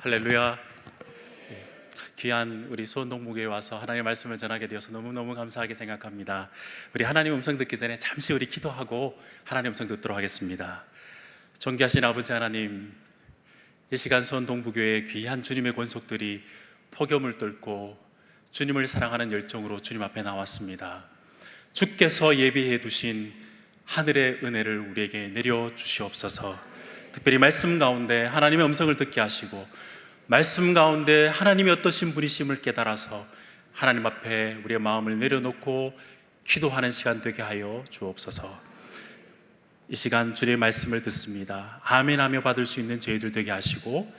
할렐루야. 귀한 우리 수원동무교에 와서 하나님의 말씀을 전하게 되어서 너무너무 감사하게 생각합니다. 우리 하나님 음성 듣기 전에 잠시 우리 기도하고 하나님 음성 듣도록 하겠습니다. 존귀하신 아버지 하나님, 이 시간 수원동부교회 귀한 주님의 권속들이 폭염을 뚫고 주님을 사랑하는 열정으로 주님 앞에 나왔습니다. 주께서 예비해 두신 하늘의 은혜를 우리에게 내려주시옵소서. 특별히 말씀 가운데 하나님의 음성을 듣게 하시고 말씀 가운데 하나님이 어떠신 분이심을 깨달아서 하나님 앞에 우리의 마음을 내려놓고 기도하는 시간 되게 하여 주옵소서. 이 시간 주님의 말씀을 듣습니다. 아멘하며 받을 수 있는 저희들 되게 하시고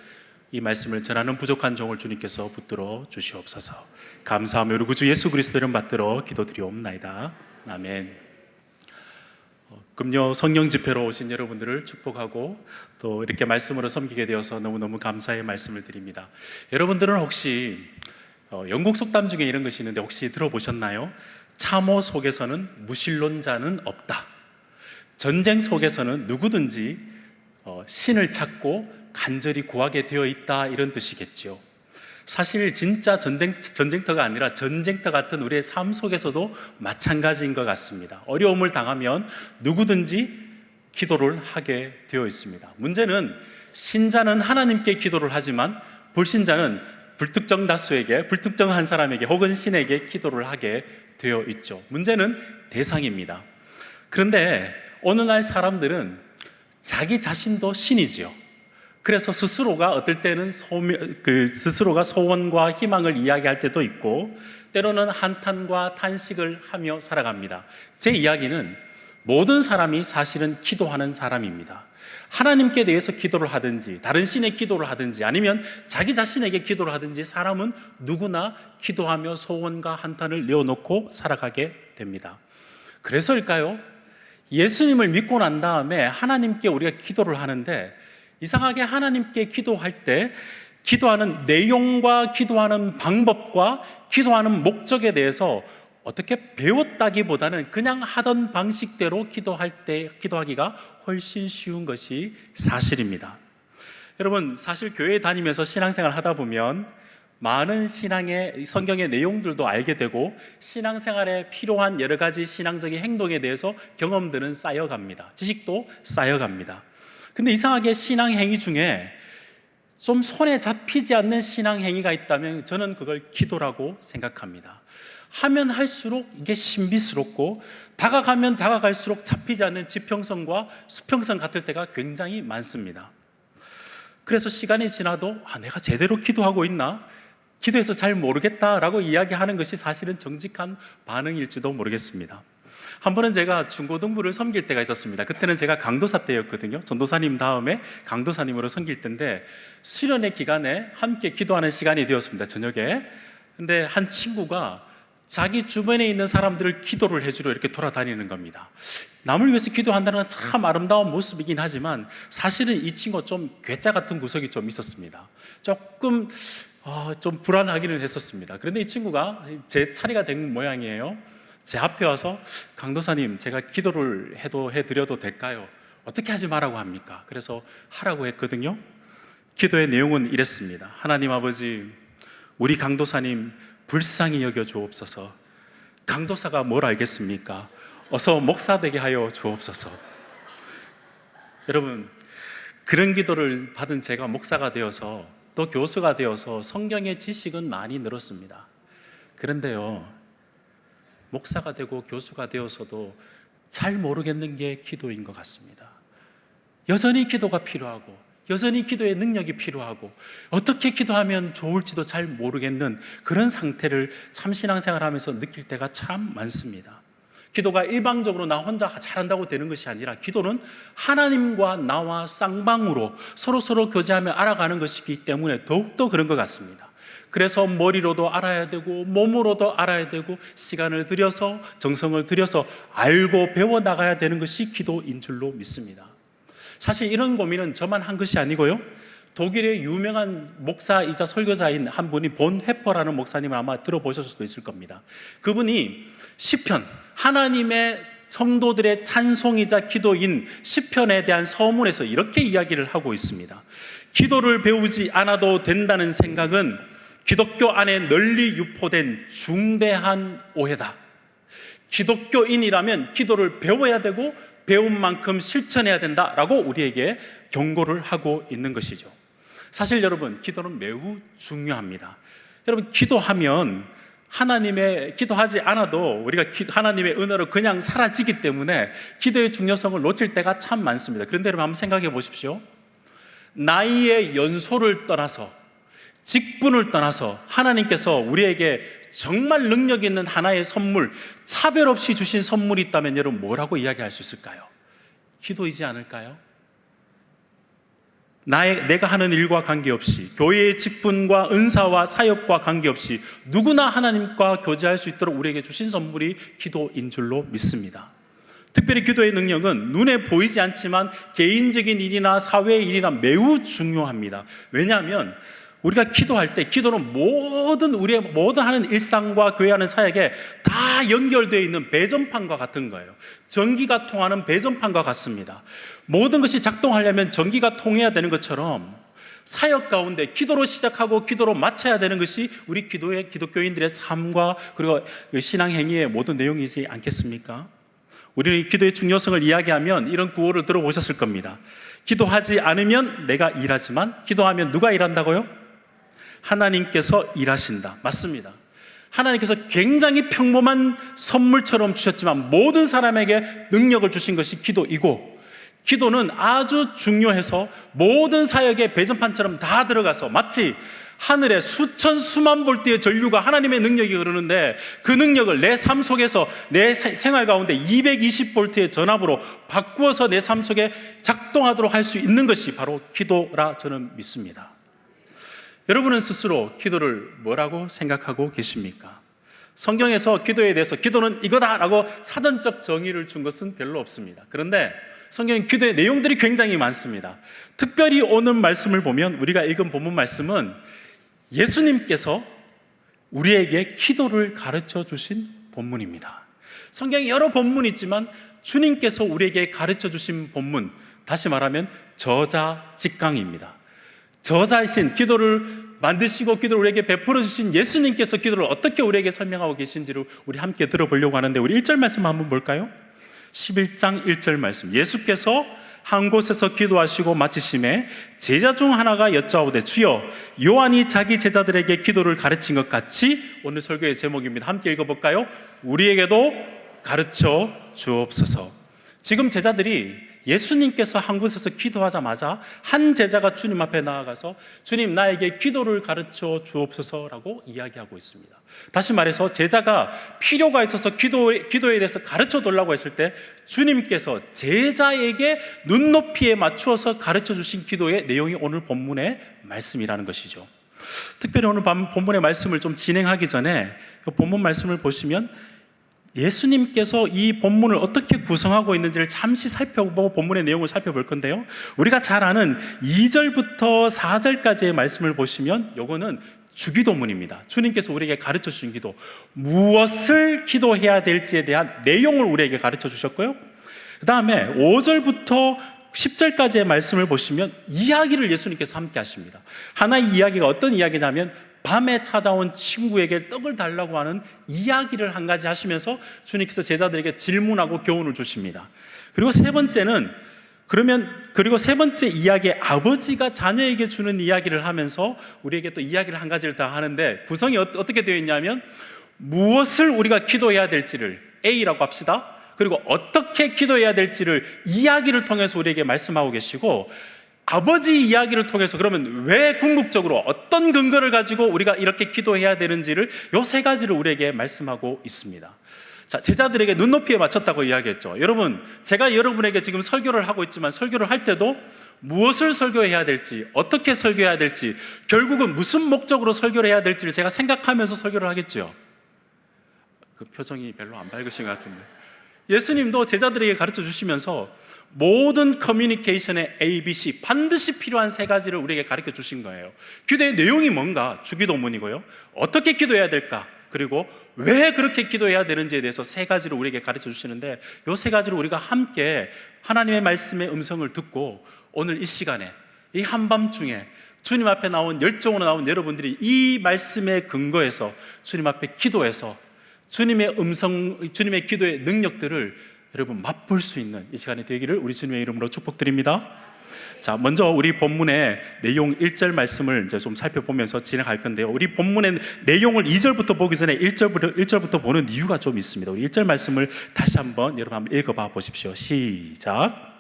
이 말씀을 전하는 부족한 종을 주님께서 붙들어 주시옵소서. 감사하며 우리 구주 예수 그리스도 이름 받들어 기도드리옵나이다. 아멘. 금요 성령 집회로 오신 여러분들을 축복하고 또 이렇게 말씀으로 섬기게 되어서 너무너무 감사의 말씀을 드립니다. 여러분들은 혹시 영국 속담 중에 이런 것이 있는데 혹시 들어보셨나요? 참호 속에서는 무신론자는 없다. 전쟁 속에서는 누구든지 신을 찾고 간절히 구하게 되어 있다, 이런 뜻이겠죠. 사실 진짜 전쟁터가 아니라 전쟁터 같은 우리의 삶 속에서도 마찬가지인 것 같습니다. 어려움을 당하면 누구든지 기도를 하게 되어 있습니다. 문제는 신자는 하나님께 기도를 하지만 불신자는 불특정 다수에게, 불특정한 사람에게 혹은 신에게 기도를 하게 되어 있죠. 문제는 대상입니다. 그런데 어느 날 사람들은 자기 자신도 신이지요. 그래서 스스로가 어떨 때는 스스로가 소원과 희망을 이야기할 때도 있고 때로는 한탄과 탄식을 하며 살아갑니다. 제 이야기는 모든 사람이 사실은 기도하는 사람입니다. 하나님께 대해서 기도를 하든지 다른 신에 기도를 하든지 아니면 자기 자신에게 기도를 하든지 사람은 누구나 기도하며 소원과 한탄을 내어놓고 살아가게 됩니다. 그래서일까요? 예수님을 믿고 난 다음에 하나님께 우리가 기도를 하는데 이상하게 하나님께 기도할 때 기도하는 내용과 기도하는 방법과 기도하는 목적에 대해서 어떻게 배웠다기보다는 그냥 하던 방식대로 기도하기가 훨씬 쉬운 것이 사실입니다. 여러분, 사실 교회에 다니면서 신앙생활 하다 보면 많은 신앙의 성경의 내용들도 알게 되고 신앙생활에 필요한 여러 가지 신앙적인 행동에 대해서 경험들은 쌓여갑니다. 지식도 쌓여갑니다. 근데 이상하게 신앙행위 중에 좀 손에 잡히지 않는 신앙행위가 있다면 저는 그걸 기도라고 생각합니다. 하면 할수록 이게 신비스럽고 다가가면 다가갈수록 잡히지 않는 지평선과 수평선 같을 때가 굉장히 많습니다. 그래서 시간이 지나도 내가 제대로 기도하고 있나? 기도해서 잘 모르겠다라고 이야기하는 것이 사실은 정직한 반응일지도 모르겠습니다. 한 번은 제가 중고등부를 섬길 때가 있었습니다. 그때는 제가 강도사 때였거든요. 전도사님 다음에 강도사님으로 섬길 때인데 수련회 기간에 함께 기도하는 시간이 되었습니다. 저녁에. 근데 한 친구가 자기 주변에 있는 사람들을 기도를 해주러 이렇게 돌아다니는 겁니다. 남을 위해서 기도한다는 건 참 아름다운 모습이긴 하지만 사실은 이 친구가 좀 괴짜 같은 구석이 좀 있었습니다. 조금 좀 불안하기는 했었습니다. 그런데 이 친구가 제 차례가 된 모양이에요. 제 앞에 와서 강도사님, 제가 기도를 해드려도 될까요? 어떻게 하지 말라고 합니까? 그래서 하라고 했거든요. 기도의 내용은 이랬습니다. 하나님 아버지, 우리 강도사님 불쌍히 여겨 주옵소서. 강도사가 뭘 알겠습니까? 어서 목사 되게 하여 주옵소서. 여러분, 그런 기도를 받은 제가 목사가 되어서 또 교수가 되어서 성경의 지식은 많이 늘었습니다. 그런데요, 목사가 되고 교수가 되어서도 잘 모르겠는 게 기도인 것 같습니다. 여전히 기도가 필요하고 여전히 기도의 능력이 필요하고 어떻게 기도하면 좋을지도 잘 모르겠는 그런 상태를 참 신앙생활하면서 느낄 때가 참 많습니다. 기도가 일방적으로 나 혼자 잘한다고 되는 것이 아니라 기도는 하나님과 나와 쌍방으로 서로 교제하며 알아가는 것이기 때문에 더욱더 그런 것 같습니다. 그래서 머리로도 알아야 되고 몸으로도 알아야 되고 시간을 들여서 정성을 들여서 알고 배워나가야 되는 것이 기도인 줄로 믿습니다. 사실 이런 고민은 저만 한 것이 아니고요, 독일의 유명한 목사이자 설교자인 한 분이 본 회퍼라는 목사님을 아마 들어보셨을 수도 있을 겁니다. 그분이 시편, 하나님의 성도들의 찬송이자 기도인 시편에 대한 서문에서 이렇게 이야기를 하고 있습니다. 기도를 배우지 않아도 된다는 생각은 기독교 안에 널리 유포된 중대한 오해다. 기독교인이라면 기도를 배워야 되고 배운 만큼 실천해야 된다라고 우리에게 경고를 하고 있는 것이죠. 사실 여러분, 기도는 매우 중요합니다. 여러분, 기도하면 기도하지 않아도 우리가 하나님의 은혜로 그냥 사라지기 때문에 기도의 중요성을 놓칠 때가 참 많습니다. 그런데 여러분, 한번 생각해 보십시오. 나이의 연소를 떠나서, 직분을 떠나서 하나님께서 우리에게 정말 능력 있는 하나의 선물, 차별 없이 주신 선물이 있다면 여러분, 뭐라고 이야기할 수 있을까요? 기도이지 않을까요? 내가 하는 일과 관계없이, 교회의 직분과 은사와 사역과 관계없이 누구나 하나님과 교제할 수 있도록 우리에게 주신 선물이 기도인 줄로 믿습니다. 특별히 기도의 능력은 눈에 보이지 않지만 개인적인 일이나 사회의 일이나 매우 중요합니다. 왜냐하면 우리가 기도할 때, 기도는 우리의 모든 하는 일상과 교회하는 사역에 다 연결되어 있는 배전판과 같은 거예요. 전기가 통하는 배전판과 같습니다. 모든 것이 작동하려면 전기가 통해야 되는 것처럼 사역 가운데 기도로 시작하고 기도로 마쳐야 되는 것이 우리 기독교인들의 삶과 그리고 신앙 행위의 모든 내용이지 않겠습니까? 우리는 기도의 중요성을 이야기하면 이런 구호를 들어보셨을 겁니다. 기도하지 않으면 내가 일하지만 기도하면 누가 일한다고요? 하나님께서 일하신다. 맞습니다. 하나님께서 굉장히 평범한 선물처럼 주셨지만 모든 사람에게 능력을 주신 것이 기도이고, 기도는 아주 중요해서 모든 사역의 배전판처럼 다 들어가서 마치 하늘에 수천 수만 볼트의 전류가 하나님의 능력이 흐르는데 그 능력을 내 삶 속에서 내 생활 가운데 220볼트의 전압으로 바꾸어서 내 삶 속에 작동하도록 할 수 있는 것이 바로 기도라 저는 믿습니다. 여러분은 스스로 기도를 뭐라고 생각하고 계십니까? 성경에서 기도에 대해서 기도는 이거다라고 사전적 정의를 준 것은 별로 없습니다. 그런데 성경 기도의 내용들이 굉장히 많습니다. 특별히 오늘 말씀을 보면 우리가 읽은 본문 말씀은 예수님께서 우리에게 기도를 가르쳐 주신 본문입니다. 성경에 여러 본문이 있지만 주님께서 우리에게 가르쳐 주신 본문, 다시 말하면 저자직강입니다. 저자이신, 기도를 만드시고 기도를 우리에게 베풀어 주신 예수님께서 기도를 어떻게 우리에게 설명하고 계신지를 우리 함께 들어보려고 하는데, 우리 1절 말씀 한번 볼까요? 11장 1절 말씀. 예수께서 한 곳에서 기도하시고 마치심에 제자 중 하나가 여짜오되 주여, 요한이 자기 제자들에게 기도를 가르친 것 같이, 오늘 설교의 제목입니다. 함께 읽어볼까요? 우리에게도 가르쳐 주옵소서. 지금 제자들이 예수님께서 한 곳에서 기도하자마자 한 제자가 주님 앞에 나아가서 주님, 나에게 기도를 가르쳐 주옵소서라고 이야기하고 있습니다. 다시 말해서 제자가 필요가 있어서 기도에 대해서 가르쳐 달라고 했을 때 주님께서 제자에게 눈높이에 맞추어서 가르쳐 주신 기도의 내용이 오늘 본문의 말씀이라는 것이죠. 특별히 오늘 본문의 말씀을 좀 진행하기 전에 그 본문 말씀을 보시면 예수님께서 이 본문을 어떻게 구성하고 있는지를 잠시 살펴보고 본문의 내용을 살펴볼 건데요, 우리가 잘 아는 2절부터 4절까지의 말씀을 보시면 요거는 주기도문입니다. 주님께서 우리에게 가르쳐 주신 기도, 무엇을 기도해야 될지에 대한 내용을 우리에게 가르쳐 주셨고요, 그 다음에 5절부터 10절까지의 말씀을 보시면 이야기를 예수님께서 함께 하십니다. 하나의 이야기가 어떤 이야기냐면 밤에 찾아온 친구에게 떡을 달라고 하는 이야기를 한 가지 하시면서 주님께서 제자들에게 질문하고 교훈을 주십니다. 그리고 세 번째 이야기에 아버지가 자녀에게 주는 이야기를 하면서 우리에게 또 이야기를 한 가지를 더 하는데, 구성이 어떻게 되어 있냐면 무엇을 우리가 기도해야 될지를 A라고 합시다. 그리고 어떻게 기도해야 될지를 이야기를 통해서 우리에게 말씀하고 계시고, 아버지 이야기를 통해서 그러면 왜 궁극적으로 어떤 근거를 가지고 우리가 이렇게 기도해야 되는지를 요 세 가지를 우리에게 말씀하고 있습니다. 자, 제자들에게 눈높이에 맞췄다고 이야기했죠. 여러분, 제가 여러분에게 지금 설교를 하고 있지만 설교를 할 때도 무엇을 설교해야 될지, 어떻게 설교해야 될지, 결국은 무슨 목적으로 설교를 해야 될지를 제가 생각하면서 설교를 하겠죠. 그 표정이 별로 안 밝으신 것 같은데, 예수님도 제자들에게 가르쳐 주시면서 모든 커뮤니케이션의 ABC, 반드시 필요한 세 가지를 우리에게 가르쳐 주신 거예요. 기도의 내용이 뭔가? 주기도문이고요. 어떻게 기도해야 될까? 그리고 왜 그렇게 기도해야 되는지에 대해서 세 가지를 우리에게 가르쳐 주시는데, 이 세 가지를 우리가 함께 하나님의 말씀의 음성을 듣고 오늘 이 시간에, 이 한밤중에 주님 앞에 나온 열정으로 나온 여러분들이 이 말씀에 근거해서 주님 앞에 기도해서 주님의 음성, 주님의 기도의 능력들을 여러분 맛볼 수 있는 이 시간이 되기를 우리 주님의 이름으로 축복드립니다. 자, 먼저 우리 본문의 내용 1절 말씀을 이제 좀 살펴보면서 진행할 건데요. 우리 본문의 내용을 2절부터 보기 전에 1절부터 보는 이유가 좀 있습니다. 우리 1절 말씀을 다시 한번 여러분 한번 읽어봐 보십시오. 시작.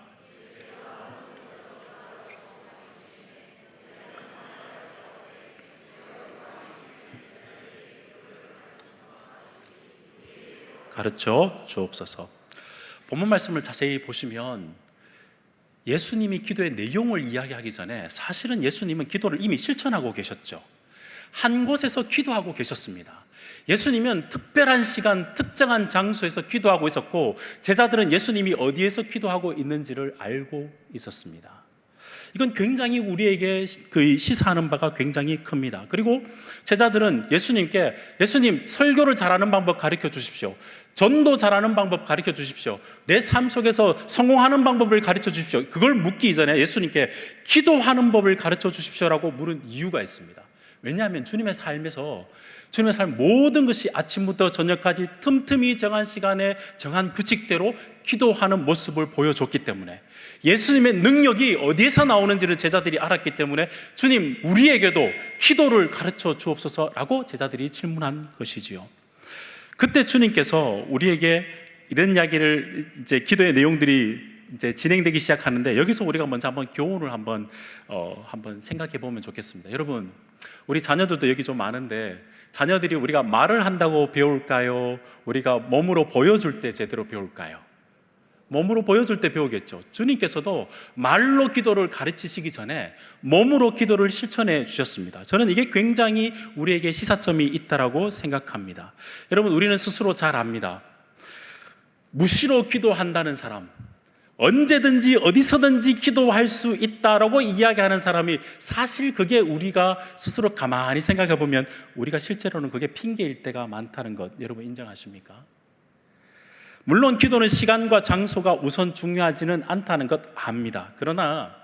가르쳐 주옵소서. 본문 말씀을 자세히 보시면 예수님이 기도의 내용을 이야기하기 전에 사실은 예수님은 기도를 이미 실천하고 계셨죠. 한 곳에서 기도하고 계셨습니다. 예수님은 특별한 시간, 특정한 장소에서 기도하고 있었고, 제자들은 예수님이 어디에서 기도하고 있는지를 알고 있었습니다. 이건 굉장히 우리에게 시사하는 바가 굉장히 큽니다. 그리고 제자들은 예수님께, 예수님 설교를 잘하는 방법 가르쳐 주십시오, 전도 잘하는 방법 가르쳐 주십시오, 내 삶 속에서 성공하는 방법을 가르쳐 주십시오, 그걸 묻기 이전에 예수님께 기도하는 법을 가르쳐 주십시오라고 물은 이유가 있습니다. 왜냐하면 주님의 삶에서, 주님의 삶 모든 것이 아침부터 저녁까지 틈틈이 정한 시간에 정한 규칙대로 기도하는 모습을 보여줬기 때문에, 예수님의 능력이 어디에서 나오는지를 제자들이 알았기 때문에 주님, 우리에게도 기도를 가르쳐 주옵소서라고 제자들이 질문한 것이지요. 그때 주님께서 우리에게 이런 이야기를, 이제 기도의 내용들이 이제 진행되기 시작하는데, 여기서 우리가 먼저 한번 교훈을 한번 생각해 보면 좋겠습니다. 여러분, 우리 자녀들도 여기 좀 많은데, 자녀들이 우리가 말을 한다고 배울까요? 우리가 몸으로 보여줄 때 제대로 배울까요? 몸으로 보여줄 때 배우겠죠. 주님께서도 말로 기도를 가르치시기 전에 몸으로 기도를 실천해 주셨습니다. 저는 이게 굉장히 우리에게 시사점이 있다라고 생각합니다. 여러분, 우리는 스스로 잘 압니다. 무시로 기도한다는 사람, 언제든지 어디서든지 기도할 수 있다라고 이야기하는 사람이, 사실 그게 우리가 스스로 가만히 생각해 보면 우리가 실제로는 그게 핑계일 때가 많다는 것, 여러분 인정하십니까? 물론 기도는 시간과 장소가 우선 중요하지는 않다는 것 압니다. 그러나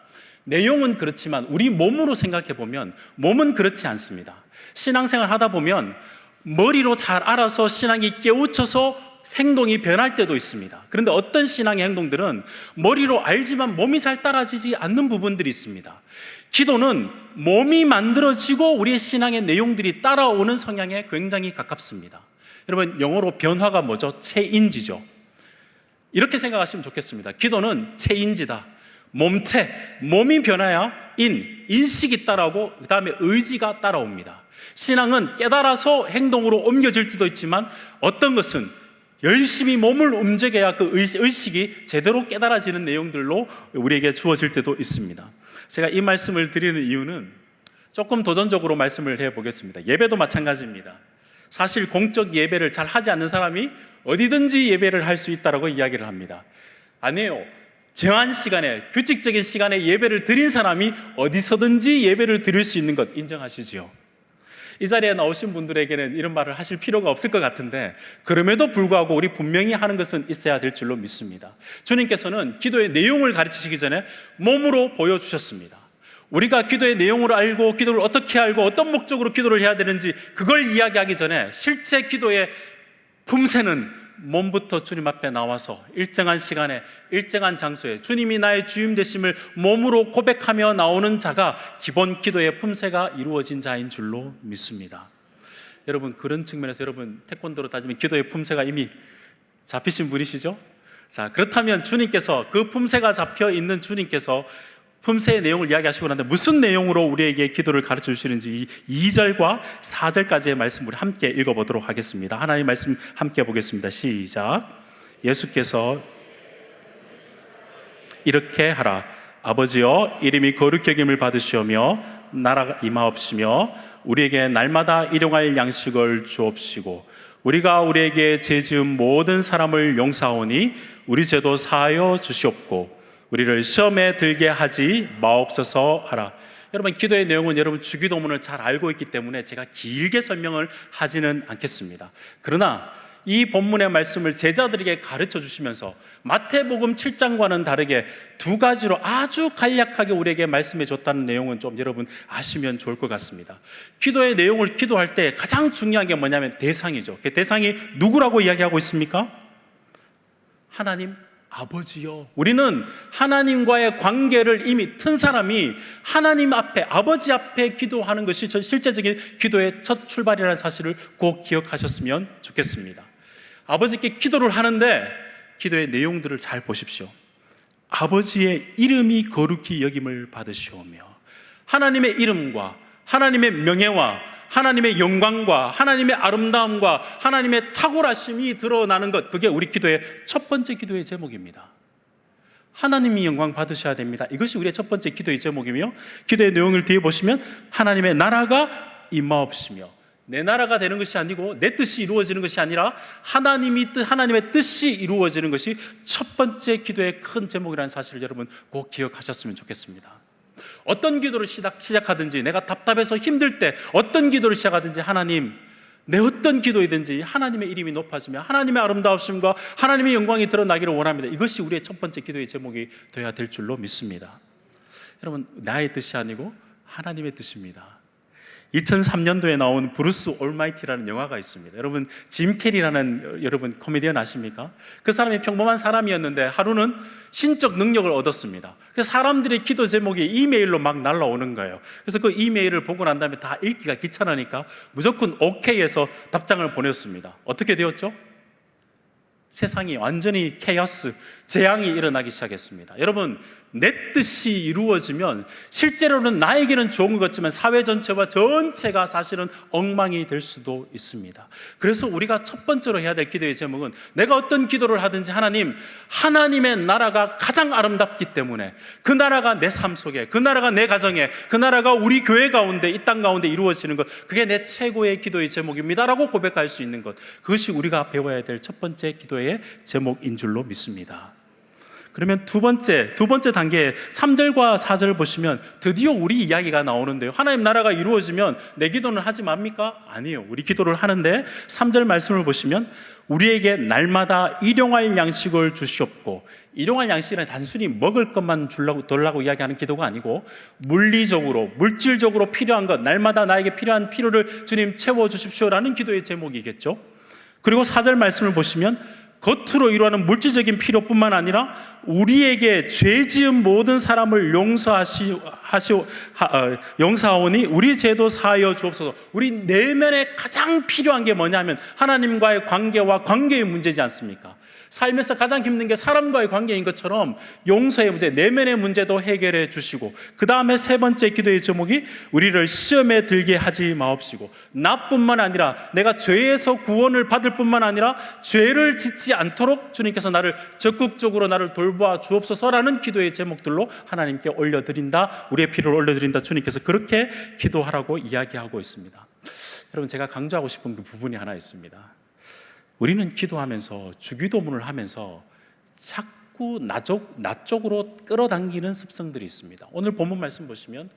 내용은 그렇지만 우리 몸으로 생각해 보면 몸은 그렇지 않습니다. 신앙생활 하다 보면 머리로 잘 알아서 신앙이 깨우쳐서 행동이 변할 때도 있습니다. 그런데 어떤 신앙의 행동들은 머리로 알지만 몸이 잘 따라지지 않는 부분들이 있습니다. 기도는 몸이 만들어지고 우리의 신앙의 내용들이 따라오는 성향에 굉장히 가깝습니다. 여러분, 영어로 변화가 뭐죠? 체인지죠. 이렇게 생각하시면 좋겠습니다. 기도는 체인지다. 몸체, 몸이 변해야 인식이 따라오고 그 다음에 의지가 따라옵니다. 신앙은 깨달아서 행동으로 옮겨질 수도 있지만, 어떤 것은 열심히 몸을 움직여야 그 의식이 제대로 깨달아지는 내용들로 우리에게 주어질 때도 있습니다. 제가 이 말씀을 드리는 이유는 조금 도전적으로 말씀을 해보겠습니다. 예배도 마찬가지입니다. 사실 공적 예배를 잘 하지 않는 사람이 어디든지 예배를 할 수 있다고 이야기를 합니다. 아니에요. 정한 시간에, 규칙적인 시간에 예배를 드린 사람이 어디서든지 예배를 드릴 수 있는 것 인정하시지요? 이 자리에 나오신 분들에게는 이런 말을 하실 필요가 없을 것 같은데, 그럼에도 불구하고 우리 분명히 하는 것은 있어야 될 줄로 믿습니다. 주님께서는 기도의 내용을 가르치시기 전에 몸으로 보여주셨습니다. 우리가 기도의 내용을 알고, 기도를 어떻게 알고 어떤 목적으로 기도를 해야 되는지 그걸 이야기하기 전에, 실제 기도의 품새는 몸부터 주님 앞에 나와서 일정한 시간에 일정한 장소에 주님이 나의 주임 되심을 몸으로 고백하며 나오는 자가 기본 기도의 품새가 이루어진 자인 줄로 믿습니다. 여러분, 그런 측면에서 여러분 태권도로 따지면 기도의 품새가 이미 잡히신 분이시죠? 자, 그렇다면 주님께서, 그 품새가 잡혀 있는 주님께서 품새의 내용을 이야기하시고 난데 무슨 내용으로 우리에게 기도를 가르쳐 주시는지 2절과 4절까지의 말씀을 함께 읽어보도록 하겠습니다. 하나님 말씀 함께 보겠습니다. 시작. 예수께서 이렇게 하라. 아버지여, 이름이 거룩히 여김을 받으시오며 나라가 임하옵시며 우리에게 날마다 일용할 양식을 주옵시고 우리가 우리에게 죄 지은 모든 사람을 용서하오니 우리 죄도 사하여 주시옵고 우리를 시험에 들게 하지 마옵소서 하라. 여러분, 기도의 내용은 여러분 주기도문을 잘 알고 있기 때문에 제가 길게 설명을 하지는 않겠습니다. 그러나 이 본문의 말씀을 제자들에게 가르쳐 주시면서 마태복음 7장과는 다르게 두 가지로 아주 간략하게 우리에게 말씀해 줬다는 내용은 좀 여러분 아시면 좋을 것 같습니다. 기도의 내용을 기도할 때 가장 중요한 게 뭐냐면 대상이죠. 그 대상이 누구라고 이야기하고 있습니까? 하나님 아버지요. 우리는 하나님과의 관계를 이미 튼 사람이 하나님 앞에, 아버지 앞에 기도하는 것이 실제적인 기도의 첫 출발이라는 사실을 꼭 기억하셨으면 좋겠습니다. 아버지께 기도를 하는데 기도의 내용들을 잘 보십시오. 아버지의 이름이 거룩히 여김을 받으시오며, 하나님의 이름과 하나님의 명예와 하나님의 영광과 하나님의 아름다움과 하나님의 탁월하심이 드러나는 것, 그게 우리 기도의 첫 번째 기도의 제목입니다. 하나님이 영광 받으셔야 됩니다. 이것이 우리의 첫 번째 기도의 제목이며, 기도의 내용을 뒤에 보시면 하나님의 나라가 임하옵시며, 내 나라가 되는 것이 아니고 내 뜻이 이루어지는 것이 아니라 하나님의 뜻이 이루어지는 것이 첫 번째 기도의 큰 제목이라는 사실을 여러분 꼭 기억하셨으면 좋겠습니다. 어떤 기도를 시작하든지, 내가 답답해서 힘들 때 어떤 기도를 시작하든지, 하나님, 내 어떤 기도이든지 하나님의 이름이 높아지며 하나님의 아름다우심과 하나님의 영광이 드러나기를 원합니다. 이것이 우리의 첫 번째 기도의 제목이 되어야 될 줄로 믿습니다. 여러분, 나의 뜻이 아니고 하나님의 뜻입니다. 2003년도에 나온 브루스 올마이티라는 영화가 있습니다. 여러분, 짐 캐리라는 여러분 코미디언 아십니까? 그 사람이 평범한 사람이었는데 하루는 신적 능력을 얻었습니다. 그래서 사람들의 기도 제목이 이메일로 막 날라오는 거예요. 그래서 그 이메일을 보고 난 다음에 다 읽기가 귀찮으니까 무조건 오케이 해서 답장을 보냈습니다. 어떻게 되었죠? 세상이 완전히 케이오스, 재앙이 일어나기 시작했습니다. 여러분, 내 뜻이 이루어지면 실제로는 나에게는 좋은 것 같지만 사회 전체와 전체가 사실은 엉망이 될 수도 있습니다. 그래서 우리가 첫 번째로 해야 될 기도의 제목은, 내가 어떤 기도를 하든지 하나님, 하나님의 나라가 가장 아름답기 때문에 그 나라가 내 삶 속에, 그 나라가 내 가정에, 그 나라가 우리 교회 가운데, 이 땅 가운데 이루어지는 것, 그게 내 최고의 기도의 제목입니다 라고 고백할 수 있는 것, 그것이 우리가 배워야 될 첫 번째 기도의 제목인 줄로 믿습니다. 그러면 두 번째 단계에 3절과 4절 보시면 드디어 우리 이야기가 나오는데요. 하나님 나라가 이루어지면 내 기도는 하지 맙니까? 아니에요. 우리 기도를 하는데 3절 말씀을 보시면 우리에게 날마다 일용할 양식을 주시옵고, 일용할 양식이란 단순히 먹을 것만 달라고 이야기하는 기도가 아니고 물리적으로, 물질적으로 필요한 것, 날마다 나에게 필요한 필요를 주님 채워주십시오라는 기도의 제목이겠죠. 그리고 4절 말씀을 보시면 겉으로 이루어하는 물질적인 필요뿐만 아니라 우리에게 죄 지은 모든 사람을 용서하오니 우리 죄도 사하여 주옵소서. 우리 내면에 가장 필요한 게 뭐냐면 하나님과의 관계와 관계의 문제지 않습니까? 살면서 가장 힘든 게 사람과의 관계인 것처럼 용서의 문제, 내면의 문제도 해결해 주시고, 그 다음에 세 번째 기도의 제목이 우리를 시험에 들게 하지 마옵시고, 나뿐만 아니라 내가 죄에서 구원을 받을 뿐만 아니라 죄를 짓지 않도록 주님께서 나를 적극적으로 나를 돌보아 주옵소서라는 기도의 제목들로 하나님께 올려드린다, 우리의 필요를 올려드린다, 주님께서 그렇게 기도하라고 이야기하고 있습니다. 여러분, 제가 강조하고 싶은 그 부분이 하나 있습니다. 우리는 기도하면서, 주기도문을 하면서 자꾸 나 쪽으로 끌어당기는 습성들이 있습니다. 오늘 본문 말씀 보시면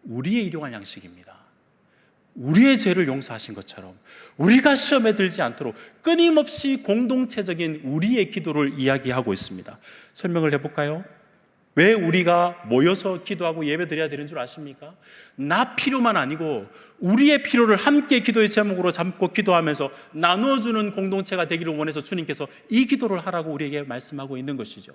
우리의 일용할 양식입니다. 우리의 죄를 용서하신 것처럼 우리가 시험에 들지 않도록 끊임없이 공동체적인 우리의 기도를 이야기하고 있습니다. 설명을 해볼까요? 왜 우리가 모여서 기도하고 예배 드려야 되는 줄 아십니까? 나 필요만 아니고 우리의 필요를 함께 기도의 제목으로 잡고 기도하면서 나눠주는 공동체가 되기를 원해서 주님께서 이 기도를 하라고 우리에게 말씀하고 있는 것이죠.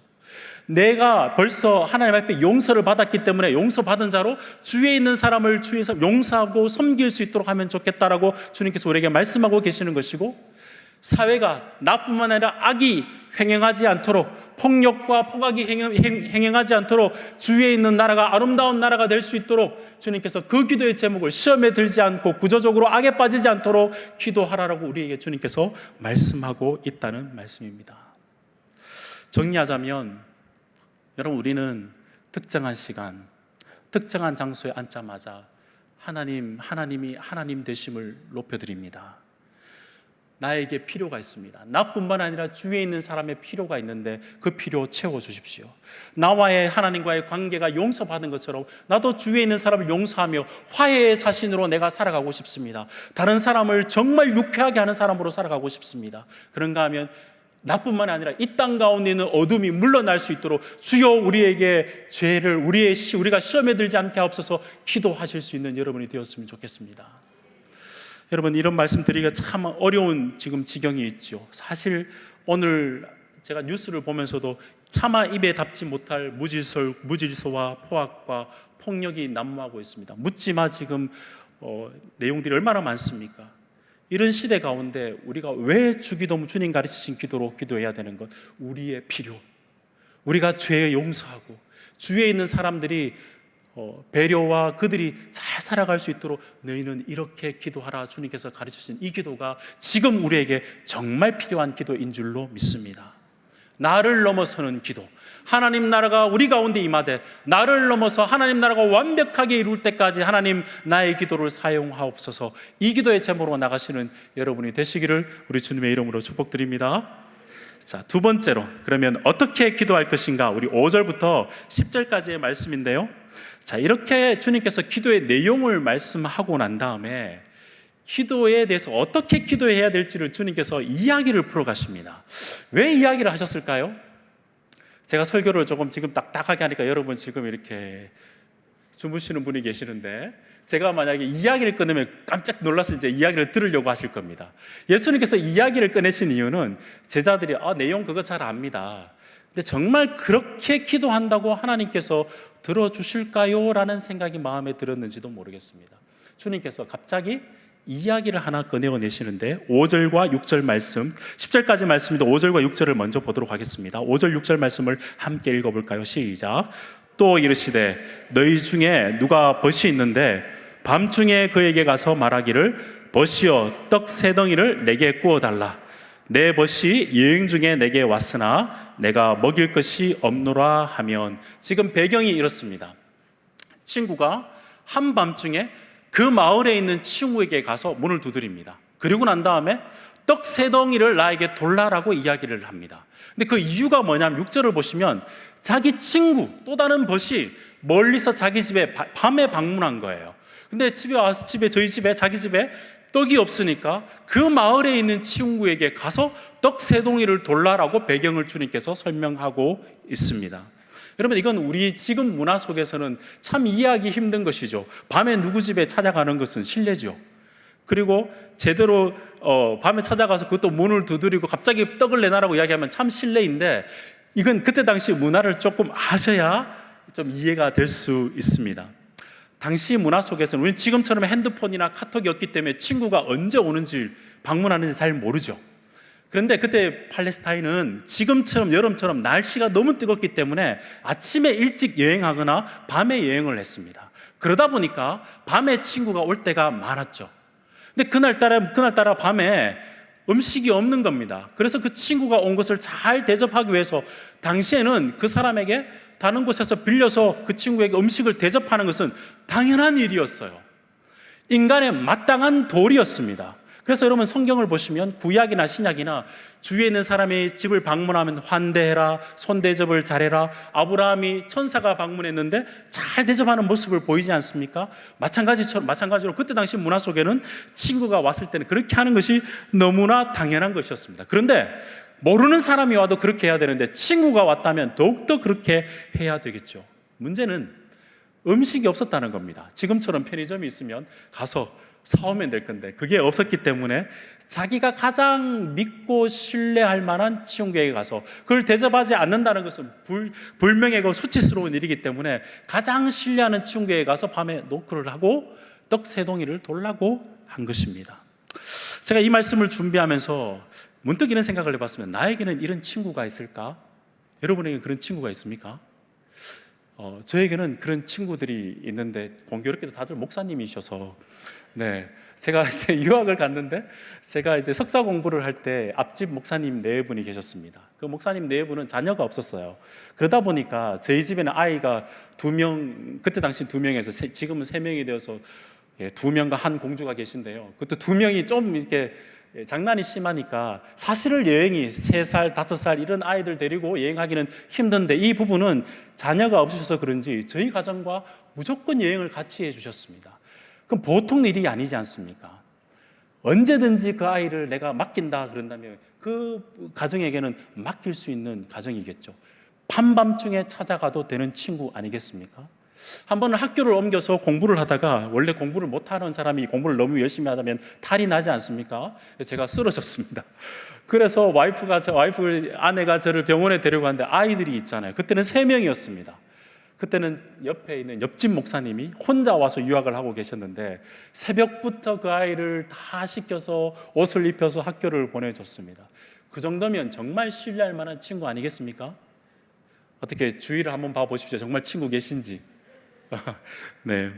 내가 벌써 하나님 앞에 용서를 받았기 때문에 용서받은 자로 주위에 있는 사람을 주위에서 용서하고 섬길 수 있도록 하면 좋겠다라고 주님께서 우리에게 말씀하고 계시는 것이고, 사회가 나뿐만 아니라 악이 횡행하지 않도록, 폭력과 폭악이 행행하지 않도록 주위에 있는 나라가 아름다운 나라가 될 수 있도록 주님께서 그 기도의 제목을 시험에 들지 않고 구조적으로 악에 빠지지 않도록 기도하라고 우리에게 주님께서 말씀하고 있다는 말씀입니다. 정리하자면, 여러분, 우리는 특정한 시간, 특정한 장소에 앉자마자 하나님이 하나님 되심을 높여드립니다. 나에게 필요가 있습니다. 나뿐만 아니라 주위에 있는 사람의 필요가 있는데 그 필요 채워주십시오. 나와의 하나님과의 관계가 용서받은 것처럼 나도 주위에 있는 사람을 용서하며 화해의 사신으로 내가 살아가고 싶습니다. 다른 사람을 정말 유쾌하게 하는 사람으로 살아가고 싶습니다. 그런가 하면 나뿐만 아니라 이 땅 가운데 있는 어둠이 물러날 수 있도록 주여 우리에게 죄를 우리가 시험에 들지 않게 하옵소서 기도하실 수 있는 여러분이 되었으면 좋겠습니다. 여러분, 이런 말씀 드리기가 참 어려운 지금 지경이 있죠. 사실 오늘 제가 뉴스를 보면서도 차마 입에 담지 못할 무질서와 포악과 폭력이 난무하고 있습니다. 묻지마 지금 내용들이 얼마나 많습니까? 이런 시대 가운데 우리가 왜 주기도문 주님 가르치신 기도로 기도해야 되는 것? 우리의 필요, 우리가 죄에 용서하고 주위에 있는 사람들이 배려와 그들이 잘 살아갈 수 있도록 너희는 이렇게 기도하라 주님께서 가르치신 이 기도가 지금 우리에게 정말 필요한 기도인 줄로 믿습니다. 나를 넘어서는 기도, 하나님 나라가 우리 가운데 임하되 나를 넘어서 하나님 나라가 완벽하게 이룰 때까지 하나님 나의 기도를 사용하옵소서. 이 기도의 제목으로 나가시는 여러분이 되시기를 우리 주님의 이름으로 축복드립니다. 자, 두 번째로 그러면 어떻게 기도할 것인가? 우리 5절부터 10절까지의 말씀인데요. 자, 이렇게 주님께서 기도의 내용을 말씀하고 난 다음에 기도에 대해서 어떻게 기도해야 될지를 주님께서 이야기를 풀어가십니다. 왜 이야기를 하셨을까요? 제가 설교를 조금 지금 딱딱하게 하니까 여러분 지금 이렇게 주무시는 분이 계시는데 제가 만약에 이야기를 꺼내면 깜짝 놀라서 이제 이야기를 들으려고 하실 겁니다. 예수님께서 이야기를 꺼내신 이유는 제자들이 내용 그거 잘 압니다. 근데 정말 그렇게 기도한다고 하나님께서 들어주실까요? 라는 생각이 마음에 들었는지도 모르겠습니다. 주님께서 갑자기 이야기를 하나 꺼내어내시는데 5절과 6절 말씀, 10절까지 말씀인데 5절과 6절을 먼저 보도록 하겠습니다. 5절 6절 말씀을 함께 읽어볼까요? 시작. 또 이르시되 너희 중에 누가 벗이 있는데 밤중에 그에게 가서 말하기를 벗이여 떡 세 덩이를 내게 구워달라. 내 벗이 여행 중에 내게 왔으나 내가 먹일 것이 없노라 하면, 지금 배경이 이렇습니다. 친구가 한밤중에 그 마을에 있는 친구에게 가서 문을 두드립니다. 그리고 난 다음에 떡 세 덩이를 나에게 돌라라고 이야기를 합니다. 근데 그 이유가 뭐냐면 6절을 보시면 자기 친구 또 다른 벗이 멀리서 자기 집에 밤에 방문한 거예요. 근데 집에 와서 저희 집에 자기 집에 떡이 없으니까 그 마을에 있는 친구에게 가서 떡 세 덩이를 돌라라고 배경을 주님께서 설명하고 있습니다. 여러분, 이건 우리 지금 문화 속에서는 참 이해하기 힘든 것이죠. 밤에 누구 집에 찾아가는 것은 실례죠. 그리고 제대로 밤에 찾아가서 그것도 문을 두드리고 갑자기 떡을 내놔라고 이야기하면 참 실례인데, 이건 그때 당시 문화를 조금 아셔야 좀 이해가 될 수 있습니다. 당시 문화 속에서는 우리 지금처럼 핸드폰이나 카톡이 없기 때문에 친구가 언제 오는지 방문하는지 잘 모르죠. 그런데 그때 팔레스타인은 지금처럼 여름처럼 날씨가 너무 뜨겁기 때문에 아침에 일찍 여행하거나 밤에 여행을 했습니다. 그러다 보니까 밤에 친구가 올 때가 많았죠. 근데 그날따라 밤에 음식이 없는 겁니다. 그래서 그 친구가 온 것을 잘 대접하기 위해서 당시에는 그 사람에게 다른 곳에서 빌려서 그 친구에게 음식을 대접하는 것은 당연한 일이었어요. 인간의 마땅한 도리였습니다. 그래서 여러분, 성경을 보시면 구약이나 신약이나 주위에 있는 사람의 집을 방문하면 환대해라, 손대접을 잘해라. 아브라함이 천사가 방문했는데 잘 대접하는 모습을 보이지 않습니까? 마찬가지로 그때 당시 문화 속에는 친구가 왔을 때는 그렇게 하는 것이 너무나 당연한 것이었습니다. 그런데 모르는 사람이 와도 그렇게 해야 되는데 친구가 왔다면 더욱더 그렇게 해야 되겠죠. 문제는 음식이 없었다는 겁니다. 지금처럼 편의점이 있으면 가서 사오면 될 건데 그게 없었기 때문에 자기가 가장 믿고 신뢰할 만한 친구에게 가서 그걸 대접하지 않는다는 것은 불명예고 수치스러운 일이기 때문에 가장 신뢰하는 친구에게 가서 밤에 노크를 하고 떡 세 덩이를 돌라고 한 것입니다. 제가 이 말씀을 준비하면서 문득 이런 생각을 해봤으면, 나에게는 이런 친구가 있을까? 여러분에게 그런 친구가 있습니까? 저에게는 그런 친구들이 있는데 공교롭게도 다들 목사님이셔서, 제가 이제 유학을 갔는데 제가 이제 석사 공부를 할 때 앞집 목사님 네 분이 계셨습니다. 그 목사님 네 분은 자녀가 없었어요. 그러다 보니까 저희 집에는 아이가 2명, 그때 당시 2명에서 지금은 3명이 되어서 2명과 한 공주가 계신데요. 그것도 2명이 좀 이렇게 장난이 심하니까 사실은 여행이 3살, 5살 이런 아이들 데리고 여행하기는 힘든데 이 부부는 자녀가 없으셔서 그런지 저희 가정과 무조건 여행을 같이 해주셨습니다. 그럼 보통 일이 아니지 않습니까? 언제든지 그 아이를 내가 맡긴다 그런다면 그 가정에게는 맡길 수 있는 가정이겠죠. 한밤중에 찾아가도 되는 친구 아니겠습니까? 한 번은 학교를 옮겨서 공부를 하다가 원래 공부를 못하는 사람이 공부를 너무 열심히 하다면 탈이 나지 않습니까? 제가 쓰러졌습니다. 그래서 아내가 저를 병원에 데려가는데 아이들이 있잖아요. 그때는 3명이었습니다. 그때는 옆에 있는 옆집 목사님이 혼자 와서 유학을 하고 계셨는데 새벽부터 그 아이를 다 씻겨서 옷을 입혀서 학교를 보내줬습니다. 그 정도면 정말 신뢰할 만한 친구 아니겠습니까? 어떻게 주위를 한번 봐보십시오. 정말 친구 계신지. 네,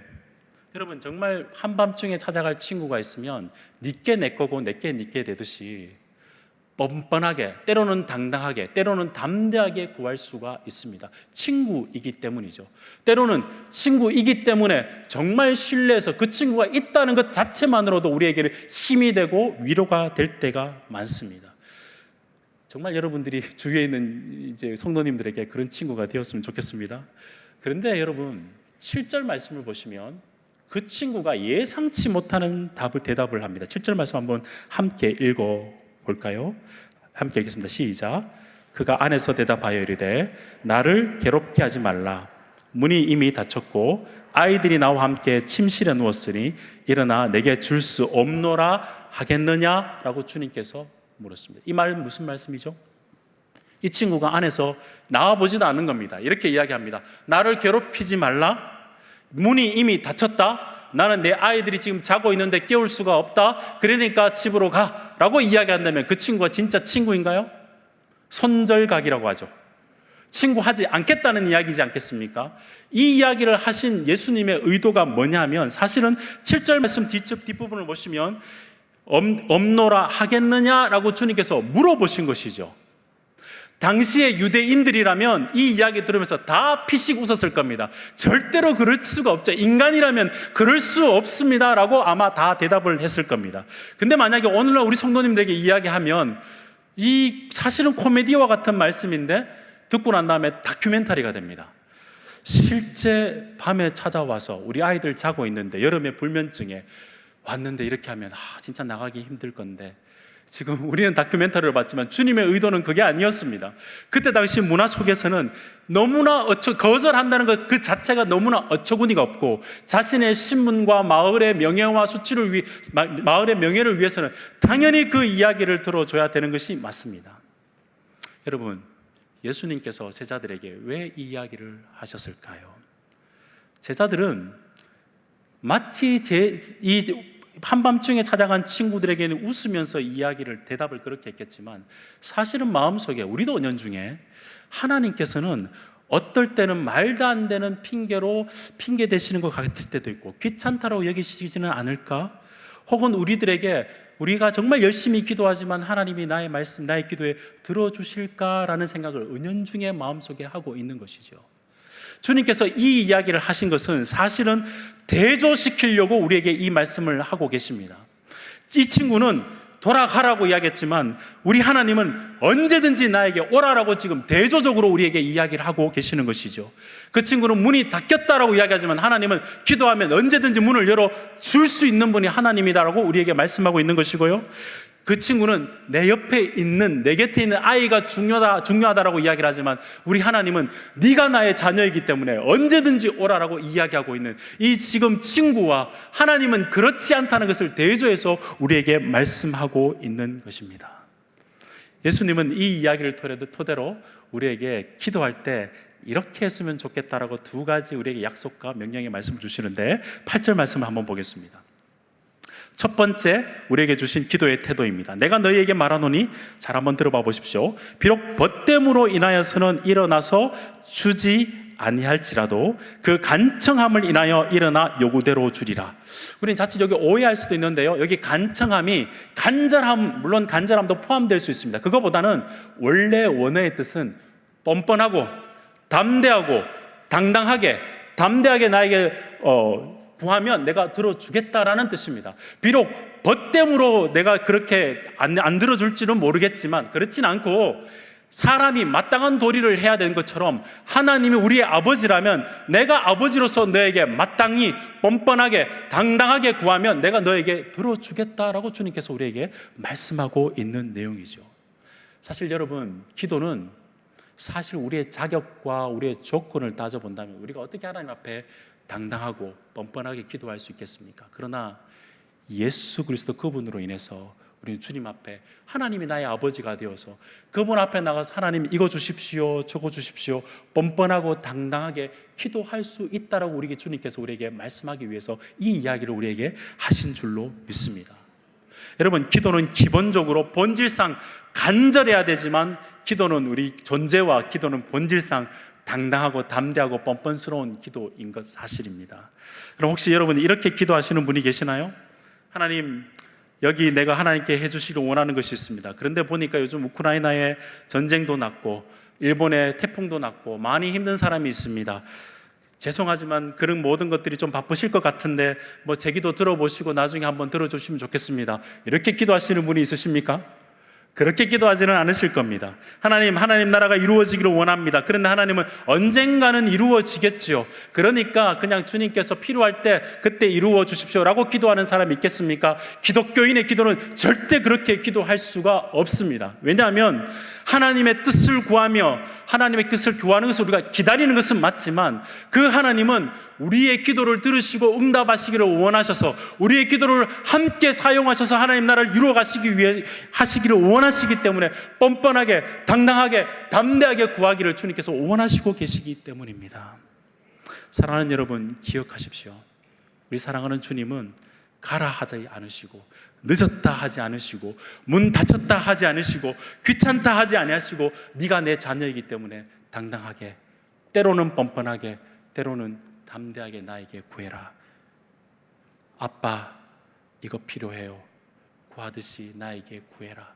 여러분 정말 한밤중에 찾아갈 친구가 있으면 니께 내 거고 내께 니께 되듯이 뻔뻔하게, 때로는 당당하게, 때로는 담대하게 구할 수가 있습니다. 친구이기 때문이죠. 때로는 친구이기 때문에 정말 신뢰해서 그 친구가 있다는 것 자체만으로도 우리에게는 힘이 되고 위로가 될 때가 많습니다. 정말 여러분들이 주위에 있는 이제 성도님들에게 그런 친구가 되었으면 좋겠습니다. 그런데 여러분 7절 말씀을 보시면 그 친구가 예상치 못하는 대답을 합니다. 7절 말씀 한번 함께 읽어볼까요? 함께 읽겠습니다. 시작. 그가 안에서 대답하여 이르되 나를 괴롭게 하지 말라. 문이 이미 닫혔고 아이들이 나와 함께 침실에 누웠으니 일어나 내게 줄 수 없노라 하겠느냐라고 주님께서 물었습니다. 이 말은 무슨 말씀이죠? 이 친구가 안에서 나와보지도 않은 겁니다. 이렇게 이야기합니다. 나를 괴롭히지 말라. 문이 이미 닫혔다. 나는 내 아이들이 지금 자고 있는데 깨울 수가 없다. 그러니까 집으로 가 라고 이야기한다면 그 친구가 진짜 친구인가요? 손절각이라고 하죠. 친구하지 않겠다는 이야기지 않겠습니까? 이 이야기를 하신 예수님의 의도가 뭐냐면 사실은 7절 말씀 뒷부분을 보시면 없노라 하겠느냐라고 주님께서 물어보신 것이죠. 당시의 유대인들이라면 이 이야기 들으면서 다 피식 웃었을 겁니다. 절대로 그럴 수가 없죠. 인간이라면 그럴 수 없습니다 라고 아마 다 대답을 했을 겁니다. 근데 만약에 오늘날 우리 성도님들에게 이야기하면 이 사실은 코미디와 같은 말씀인데 듣고 난 다음에 다큐멘터리가 됩니다. 실제 밤에 찾아와서 우리 아이들 자고 있는데 여름에 불면증에 왔는데 이렇게 하면 진짜 나가기 힘들 건데 지금 우리는 다큐멘터리를 봤지만 주님의 의도는 그게 아니었습니다. 그때 당시 문화 속에서는 너무나 거절한다는 것 그 자체가 너무나 어처구니가 없고 자신의 신분과 마을의 명예와 마을의 명예를 위해서는 당연히 그 이야기를 들어줘야 되는 것이 맞습니다. 여러분, 예수님께서 제자들에게 왜 이 이야기를 하셨을까요? 제자들은 마치 이 한밤중에 찾아간 친구들에게는 웃으면서 대답을 그렇게 했겠지만 사실은 마음속에 우리도 은연중에 하나님께서는 어떨 때는 말도 안 되는 핑계 대시는 것 같을 때도 있고 귀찮다라고 여기시지는 않을까? 혹은 우리가 정말 열심히 기도하지만 하나님이 나의 말씀, 나의 기도에 들어주실까라는 생각을 은연중에 마음속에 하고 있는 것이죠. 주님께서 이 이야기를 하신 것은 사실은 대조시키려고 우리에게 이 말씀을 하고 계십니다. 이 친구는 돌아가라고 이야기했지만 우리 하나님은 언제든지 나에게 오라라고 지금 대조적으로 우리에게 이야기를 하고 계시는 것이죠. 그 친구는 문이 닫혔다라고 이야기하지만 하나님은 기도하면 언제든지 문을 열어줄 수 있는 분이 하나님이다라고 우리에게 말씀하고 있는 것이고요. 그 친구는 내 곁에 있는 아이가 중요하다라고 이야기를 하지만 우리 하나님은 네가 나의 자녀이기 때문에 언제든지 오라라고 이야기하고 있는 이 지금 친구와 하나님은 그렇지 않다는 것을 대조해서 우리에게 말씀하고 있는 것입니다. 예수님은 이 이야기를 토대로 우리에게 기도할 때 이렇게 했으면 좋겠다라고 2가지 우리에게 약속과 명령의 말씀을 주시는데 8절 말씀을 한번 보겠습니다. 첫 번째 우리에게 주신 기도의 태도입니다. 내가 너희에게 말하노니 잘 한번 들어봐 보십시오. 비록 벗됨으로 인하여서는 일어나서 주지 아니할지라도 그 간청함을 인하여 일어나 요구대로 주리라. 우리는 자칫 여기 오해할 수도 있는데요, 여기 간청함이 물론 간절함도 포함될 수 있습니다. 그거보다는 원래 원어의 뜻은 뻔뻔하고 담대하고 당당하게 나에게 구하면 내가 들어주겠다라는 뜻입니다. 비록 벗됨으로 내가 그렇게 안 들어줄지는 모르겠지만, 그렇진 않고 사람이 마땅한 도리를 해야 되는 것처럼 하나님이 우리의 아버지라면 내가 아버지로서 너에게 마땅히 뻔뻔하게 당당하게 구하면 내가 너에게 들어주겠다라고 주님께서 우리에게 말씀하고 있는 내용이죠. 사실 여러분, 기도는 사실 우리의 자격과 우리의 조건을 따져본다면 우리가 어떻게 하나님 앞에 당당하고 뻔뻔하게 기도할 수 있겠습니까? 그러나 예수 그리스도 그분으로 인해서 우리는 주님 앞에 하나님이 나의 아버지가 되어서 그분 앞에 나가서 하나님 이거 주십시오, 저거 주십시오, 뻔뻔하고 당당하게 기도할 수 있다라고 우리에게 주님께서 우리에게 말씀하기 위해서 이 이야기를 우리에게 하신 줄로 믿습니다. 여러분, 기도는 기본적으로 본질상 간절해야 되지만 기도는 우리 존재와 기도는 본질상 당당하고 담대하고 뻔뻔스러운 기도인 것 사실입니다. 그럼 혹시 여러분 이렇게 기도하시는 분이 계시나요? 하나님, 여기 내가 하나님께 해주시길 원하는 것이 있습니다. 그런데 보니까 요즘 우크라이나에 전쟁도 났고 일본에 태풍도 났고 많이 힘든 사람이 있습니다. 죄송하지만 그런 모든 것들이 좀 바쁘실 것 같은데 제 기도 들어보시고 나중에 한번 들어주시면 좋겠습니다. 이렇게 기도하시는 분이 있으십니까? 그렇게 기도하지는 않으실 겁니다. 하나님 나라가 이루어지기를 원합니다. 그런데 하나님은 언젠가는 이루어지겠죠. 그러니까 그냥 주님께서 필요할 때 그때 이루어 주십시오라고 기도하는 사람이 있겠습니까? 기독교인의 기도는 절대 그렇게 기도할 수가 없습니다. 왜냐하면 하나님의 뜻을 구하며 하나님의 뜻을 구하는 것을 우리가 기다리는 것은 맞지만 그 하나님은 우리의 기도를 들으시고 응답하시기를 원하셔서 우리의 기도를 함께 사용하셔서 하나님 나라를 이루어 가시기 위해 하시기를 원하시기 때문에 뻔뻔하게 당당하게 담대하게 구하기를 주님께서 원하시고 계시기 때문입니다. 사랑하는 여러분, 기억하십시오. 우리 사랑하는 주님은 가라 하지 않으시고 늦었다 하지 않으시고 문 닫혔다 하지 않으시고 귀찮다 하지 아니하시고 네가 내 자녀이기 때문에 당당하게, 때로는 뻔뻔하게, 때로는 담대하게 나에게 구해라. 아빠, 이거 필요해요. 구하듯이 나에게 구해라.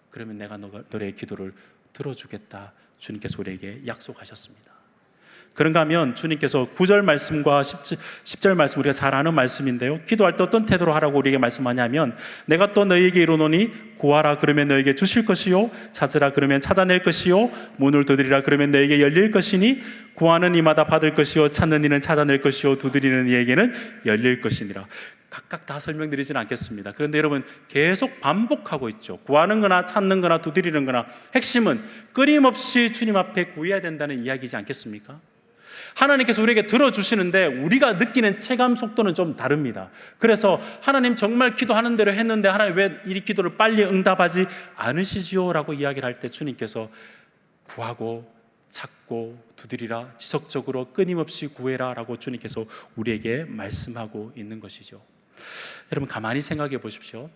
그러면 내가 너의 기도를 들어주겠다. 주님께서 우리에게 약속하셨습니다. 그런가 하면 주님께서 9절 말씀과 10절 말씀, 우리가 잘 아는 말씀인데요, 기도할 때 어떤 태도로 하라고 우리에게 말씀하냐면 내가 또 너희에게 이르노니 구하라 그러면 너에게 주실 것이요 찾으라 그러면 찾아낼 것이요 문을 두드리라 그러면 너에게 열릴 것이니 구하는 이마다 받을 것이요 찾는 이는 찾아낼 것이요 두드리는 이에게는 열릴 것이니라. 각각 다 설명드리지는 않겠습니다. 그런데 여러분 계속 반복하고 있죠. 구하는 거나 찾는 거나 두드리는 거나 핵심은 끊임없이 주님 앞에 구해야 된다는 이야기이지 않겠습니까? 하나님께서 우리에게 들어주시는데 우리가 느끼는 체감 속도는 좀 다릅니다. 그래서 하나님 정말 기도하는 대로 했는데 하나님 왜 이 기도를 빨리 응답하지 않으시지요? 라고 이야기를 할 때 주님께서 구하고 찾고 두드리라, 지속적으로 끊임없이 구해라 라고 주님께서 우리에게 말씀하고 있는 것이죠. 여러분 가만히 생각해 보십시오.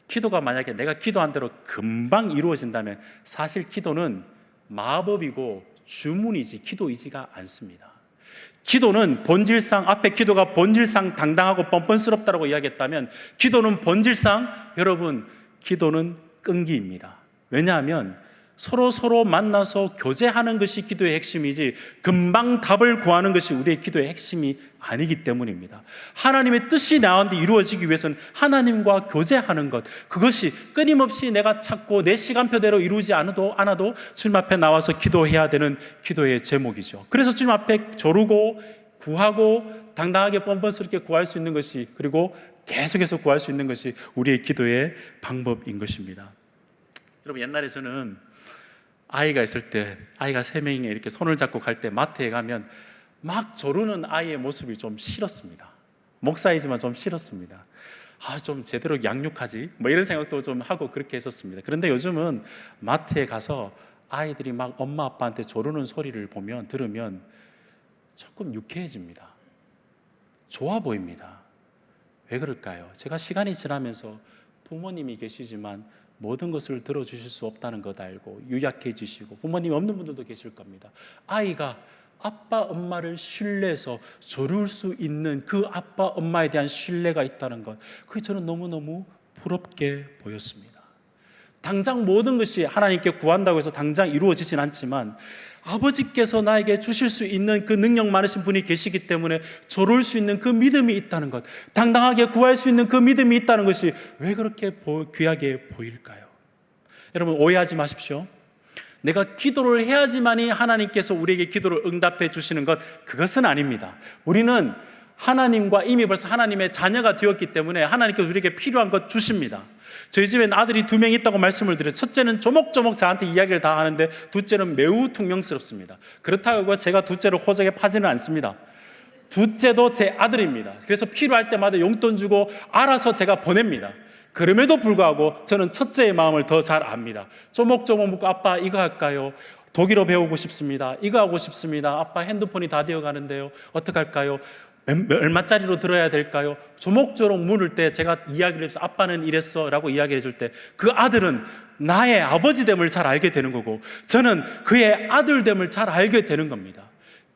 기도가 만약에 내가 기도한 대로 금방 이루어진다면 사실 기도는 마법이고 주문이지 기도이지가 않습니다. 기도는 본질상, 앞에 기도가 본질상 당당하고 뻔뻔스럽다고 이야기했다면 기도는 본질상, 여러분, 기도는 끈기입니다. 왜냐하면 서로 만나서 교제하는 것이 기도의 핵심이지 금방 답을 구하는 것이 우리의 기도의 핵심이 아니기 때문입니다. 하나님의 뜻이 나한테 이루어지기 위해서는 하나님과 교제하는 것, 그것이 끊임없이 내가 찾고 내 시간표대로 이루지 않아도 주님 앞에 나와서 기도해야 되는 기도의 제목이죠. 그래서 주님 앞에 조르고 구하고 당당하게 뻔뻔스럽게 구할 수 있는 것이, 그리고 계속해서 구할 수 있는 것이 우리의 기도의 방법인 것입니다. 여러분 옛날에 저는 아이가 있을 때, 아이가 3명이 이렇게 손을 잡고 갈 때 마트에 가면 막 조르는 아이의 모습이 좀 싫었습니다. 목사이지만 좀 싫었습니다. 좀 제대로 양육하지 이런 생각도 좀 하고 그렇게 했었습니다. 그런데 요즘은 마트에 가서 아이들이 막 엄마 아빠한테 조르는 소리를 들으면 조금 유쾌해집니다. 좋아 보입니다. 왜 그럴까요? 제가 시간이 지나면서 부모님이 계시지만 모든 것을 들어주실 수 없다는 것 알고 유약해지시고, 부모님이 없는 분들도 계실 겁니다. 아이가 아빠 엄마를 신뢰해서 조를 수 있는 그 아빠 엄마에 대한 신뢰가 있다는 것, 그게 저는 너무너무 부럽게 보였습니다. 당장 모든 것이 하나님께 구한다고 해서 당장 이루어지진 않지만 아버지께서 나에게 주실 수 있는 그 능력 많으신 분이 계시기 때문에 조를 수 있는 그 믿음이 있다는 것, 당당하게 구할 수 있는 그 믿음이 있다는 것이 왜 그렇게 귀하게 보일까요? 여러분, 오해하지 마십시오. 내가 기도를 해야지만이 하나님께서 우리에게 기도를 응답해 주시는 것, 그것은 아닙니다. 우리는 하나님과 이미 벌써 하나님의 자녀가 되었기 때문에 하나님께서 우리에게 필요한 것 주십니다. 저희 집엔 아들이 2명 있다고 말씀을 드려요. 첫째는 조목조목 저한테 이야기를 다 하는데 둘째는 매우 퉁명스럽습니다. 그렇다고 제가 둘째를 호적에 파지는 않습니다. 둘째도 제 아들입니다. 그래서 필요할 때마다 용돈 주고 알아서 제가 보냅니다. 그럼에도 불구하고 저는 첫째의 마음을 더 잘 압니다. 조목조목 묻고 아빠 이거 할까요? 독일어 배우고 싶습니다. 이거 하고 싶습니다. 아빠 핸드폰이 다 되어 가는데요. 어떡할까요? 얼마짜리로 들어야 될까요? 조목조목 물을 때 제가 이야기를 해서 아빠는 이랬어 라고 이야기해 줄 때 그 아들은 나의 아버지됨을 잘 알게 되는 거고 저는 그의 아들됨을 잘 알게 되는 겁니다.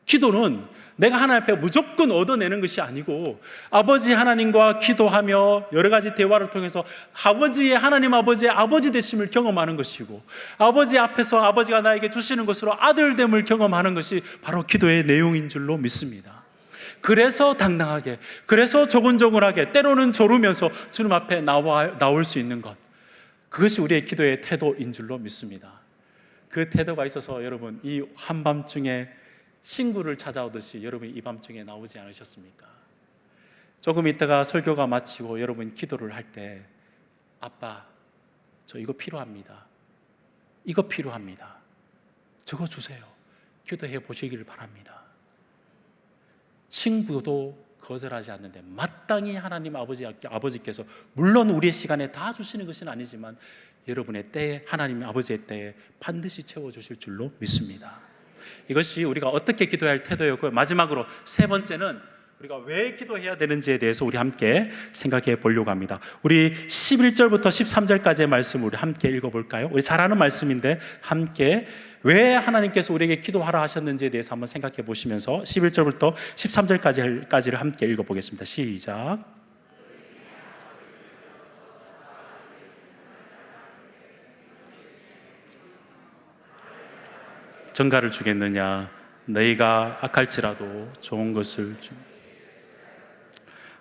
기도는 내가 하나님 앞에 무조건 얻어내는 것이 아니고 아버지 하나님과 기도하며 여러 가지 대화를 통해서 하나님 아버지의 아버지 되심을 경험하는 것이고 아버지 앞에서 아버지가 나에게 주시는 것으로 아들됨을 경험하는 것이 바로 기도의 내용인 줄로 믿습니다. 그래서 당당하게, 그래서 조근조근하게, 때로는 조르면서 주님 앞에 나올 수 있는 것, 그것이 우리의 기도의 태도인 줄로 믿습니다. 그 태도가 있어서 여러분, 이 한밤중에 친구를 찾아오듯이 여러분 이 밤중에 나오지 않으셨습니까? 조금 있다가 설교가 마치고 여러분 기도를 할 때 아빠, 저 이거 필요합니다. 이거 필요합니다. 저거 주세요. 기도해 보시기를 바랍니다. 친구도 거절하지 않는데 마땅히 하나님 아버지께서 물론 우리의 시간에 다 주시는 것은 아니지만 여러분의 때에 하나님 아버지의 때에 반드시 채워주실 줄로 믿습니다. 이것이 우리가 어떻게 기도해야 할 태도였고요. 마지막으로 세 번째는 우리가 왜 기도해야 되는지에 대해서 우리 함께 생각해 보려고 합니다. 우리 11절부터 13절까지의 말씀을 우리 함께 읽어볼까요? 우리 잘 아는 말씀인데 함께 왜 하나님께서 우리에게 기도하라 하셨는지에 대해서 한번 생각해 보시면서 11절부터 13절까지를 함께 읽어보겠습니다. 시작. 전가를 주겠느냐? 너희가 악할지라도 좋은 것을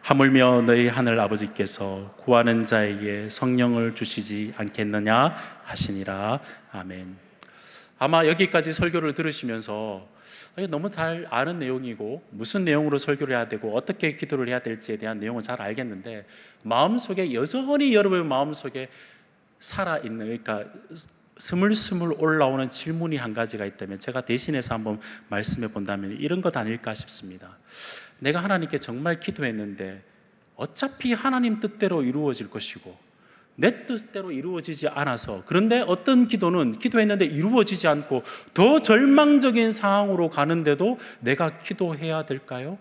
하물며 너희 하늘 아버지께서 구하는 자에게 성령을 주시지 않겠느냐 하시니라. 아멘. 아마 여기까지 설교를 들으시면서 너무 잘 아는 내용이고 무슨 내용으로 설교를 해야 되고 어떻게 기도를 해야 될지에 대한 내용은 잘 알겠는데 마음속에 여전히 여러분의 마음속에 살아있는, 그러니까 스물스물 올라오는 질문이 한 가지가 있다면 제가 대신해서 한번 말씀해 본다면 이런 것 아닐까 싶습니다. 내가 하나님께 정말 기도했는데 어차피 하나님 뜻대로 이루어질 것이고 내 뜻대로 이루어지지 않아서, 그런데 어떤 기도는 기도했는데 이루어지지 않고 더 절망적인 상황으로 가는데도 내가 기도해야 될까요?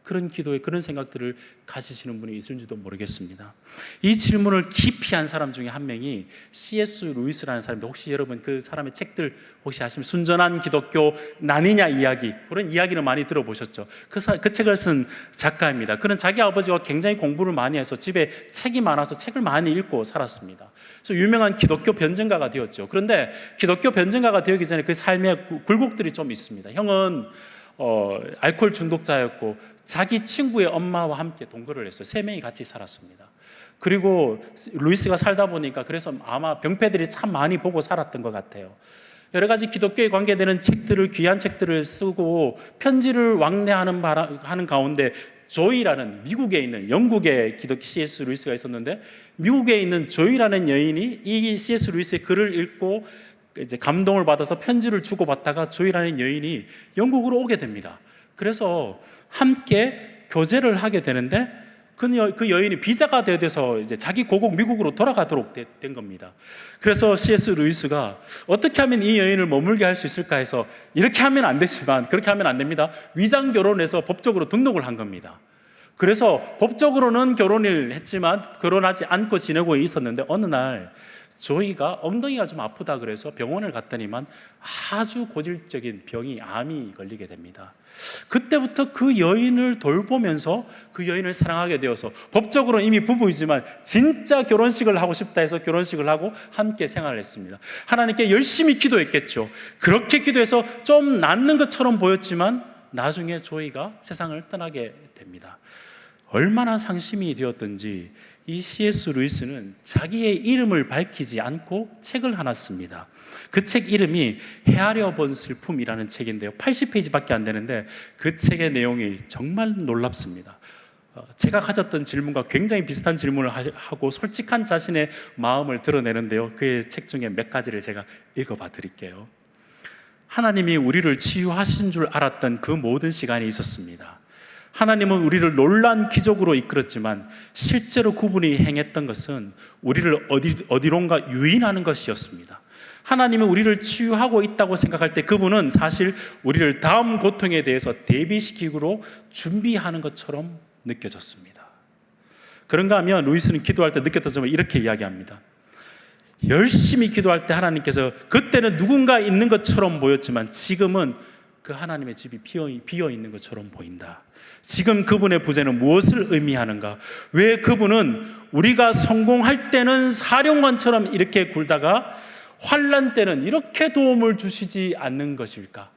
그런 기도에 그런 생각들을 가지시는 분이 있을지도 모르겠습니다. 이 질문을 깊이 한 사람 중에 한 명이 C.S. 루이스라는 사람인데 혹시 여러분 그 사람의 책들 혹시 아시면 순전한 기독교 나뉘냐 이야기, 그런 이야기를 많이 들어보셨죠? 그 책을 쓴 작가입니다. 그는 자기 아버지가 굉장히 공부를 많이 해서 집에 책이 많아서 책을 많이 읽고 살았습니다. 그래서 유명한 기독교 변증가가 되었죠. 그런데 기독교 변증가가 되기 전에 그 삶의 굴곡들이 좀 있습니다. 형은 알코올 중독자였고 자기 친구의 엄마와 함께 동거를 했어요. 3명이 같이 살았습니다. 그리고 루이스가 살다 보니까 그래서 아마 병폐들이 참 많이 보고 살았던 것 같아요. 여러 가지 기독교에 관계되는 책들을, 귀한 책들을 쓰고 편지를 왕래하는 가운데 조이라는 미국에 있는, 영국의 기독교 C.S. 루이스가 있었는데 미국에 있는 조이라는 여인이 이 C.S. 루이스의 글을 읽고 이제 감동을 받아서 편지를 주고받다가 조이라는 여인이 영국으로 오게 됩니다. 그래서 함께 교제를 하게 되는데 그 여인이 비자가 되어서 이제 자기 고국 미국으로 돌아가도록 된 겁니다. 그래서 C.S. 루이스가 어떻게 하면 이 여인을 머물게 할 수 있을까 해서 이렇게 하면 안 되지만 그렇게 하면 안 됩니다. 위장 결혼해서 법적으로 등록을 한 겁니다. 그래서 법적으로는 결혼을 했지만 결혼하지 않고 지내고 있었는데 어느 날 조이가 엉덩이가 좀 아프다 그래서 병원을 갔더니만 아주 고질적인 병이 암이 걸리게 됩니다. 그때부터 그 여인을 돌보면서 그 여인을 사랑하게 되어서 법적으로는 이미 부부이지만 진짜 결혼식을 하고 싶다 해서 결혼식을 하고 함께 생활을 했습니다. 하나님께 열심히 기도했겠죠. 그렇게 기도해서 좀 낫는 것처럼 보였지만 나중에 조이가 세상을 떠나게 됩니다. 얼마나 상심이 되었던지 이 C.S. 루이스는 자기의 이름을 밝히지 않고 책을 하나 씁니다. 그 책 이름이 헤아려 본 슬픔이라는 책인데요, 80페이지밖에 안 되는데 그 책의 내용이 정말 놀랍습니다. 제가 가졌던 질문과 굉장히 비슷한 질문을 하고 솔직한 자신의 마음을 드러내는데요, 그의 책 중에 몇 가지를 제가 읽어봐 드릴게요. 하나님이 우리를 치유하신 줄 알았던 그 모든 시간이 있었습니다. 하나님은 우리를 놀라운 기적으로 이끌었지만 실제로 그분이 행했던 것은 우리를 어디론가 유인하는 것이었습니다. 하나님은 우리를 치유하고 있다고 생각할 때 그분은 사실 우리를 다음 고통에 대해서 대비시키고 준비하는 것처럼 느껴졌습니다. 그런가 하면 루이스는 기도할 때 느꼈던 점을 이렇게 이야기합니다. 열심히 기도할 때 하나님께서 그때는 누군가 있는 것처럼 보였지만 지금은 그 하나님의 집이 비어 있는 것처럼 보인다. 지금 그분의 부재는 무엇을 의미하는가? 왜 그분은 우리가 성공할 때는 사령관처럼 이렇게 굴다가 환난 때는 이렇게 도움을 주시지 않는 것일까?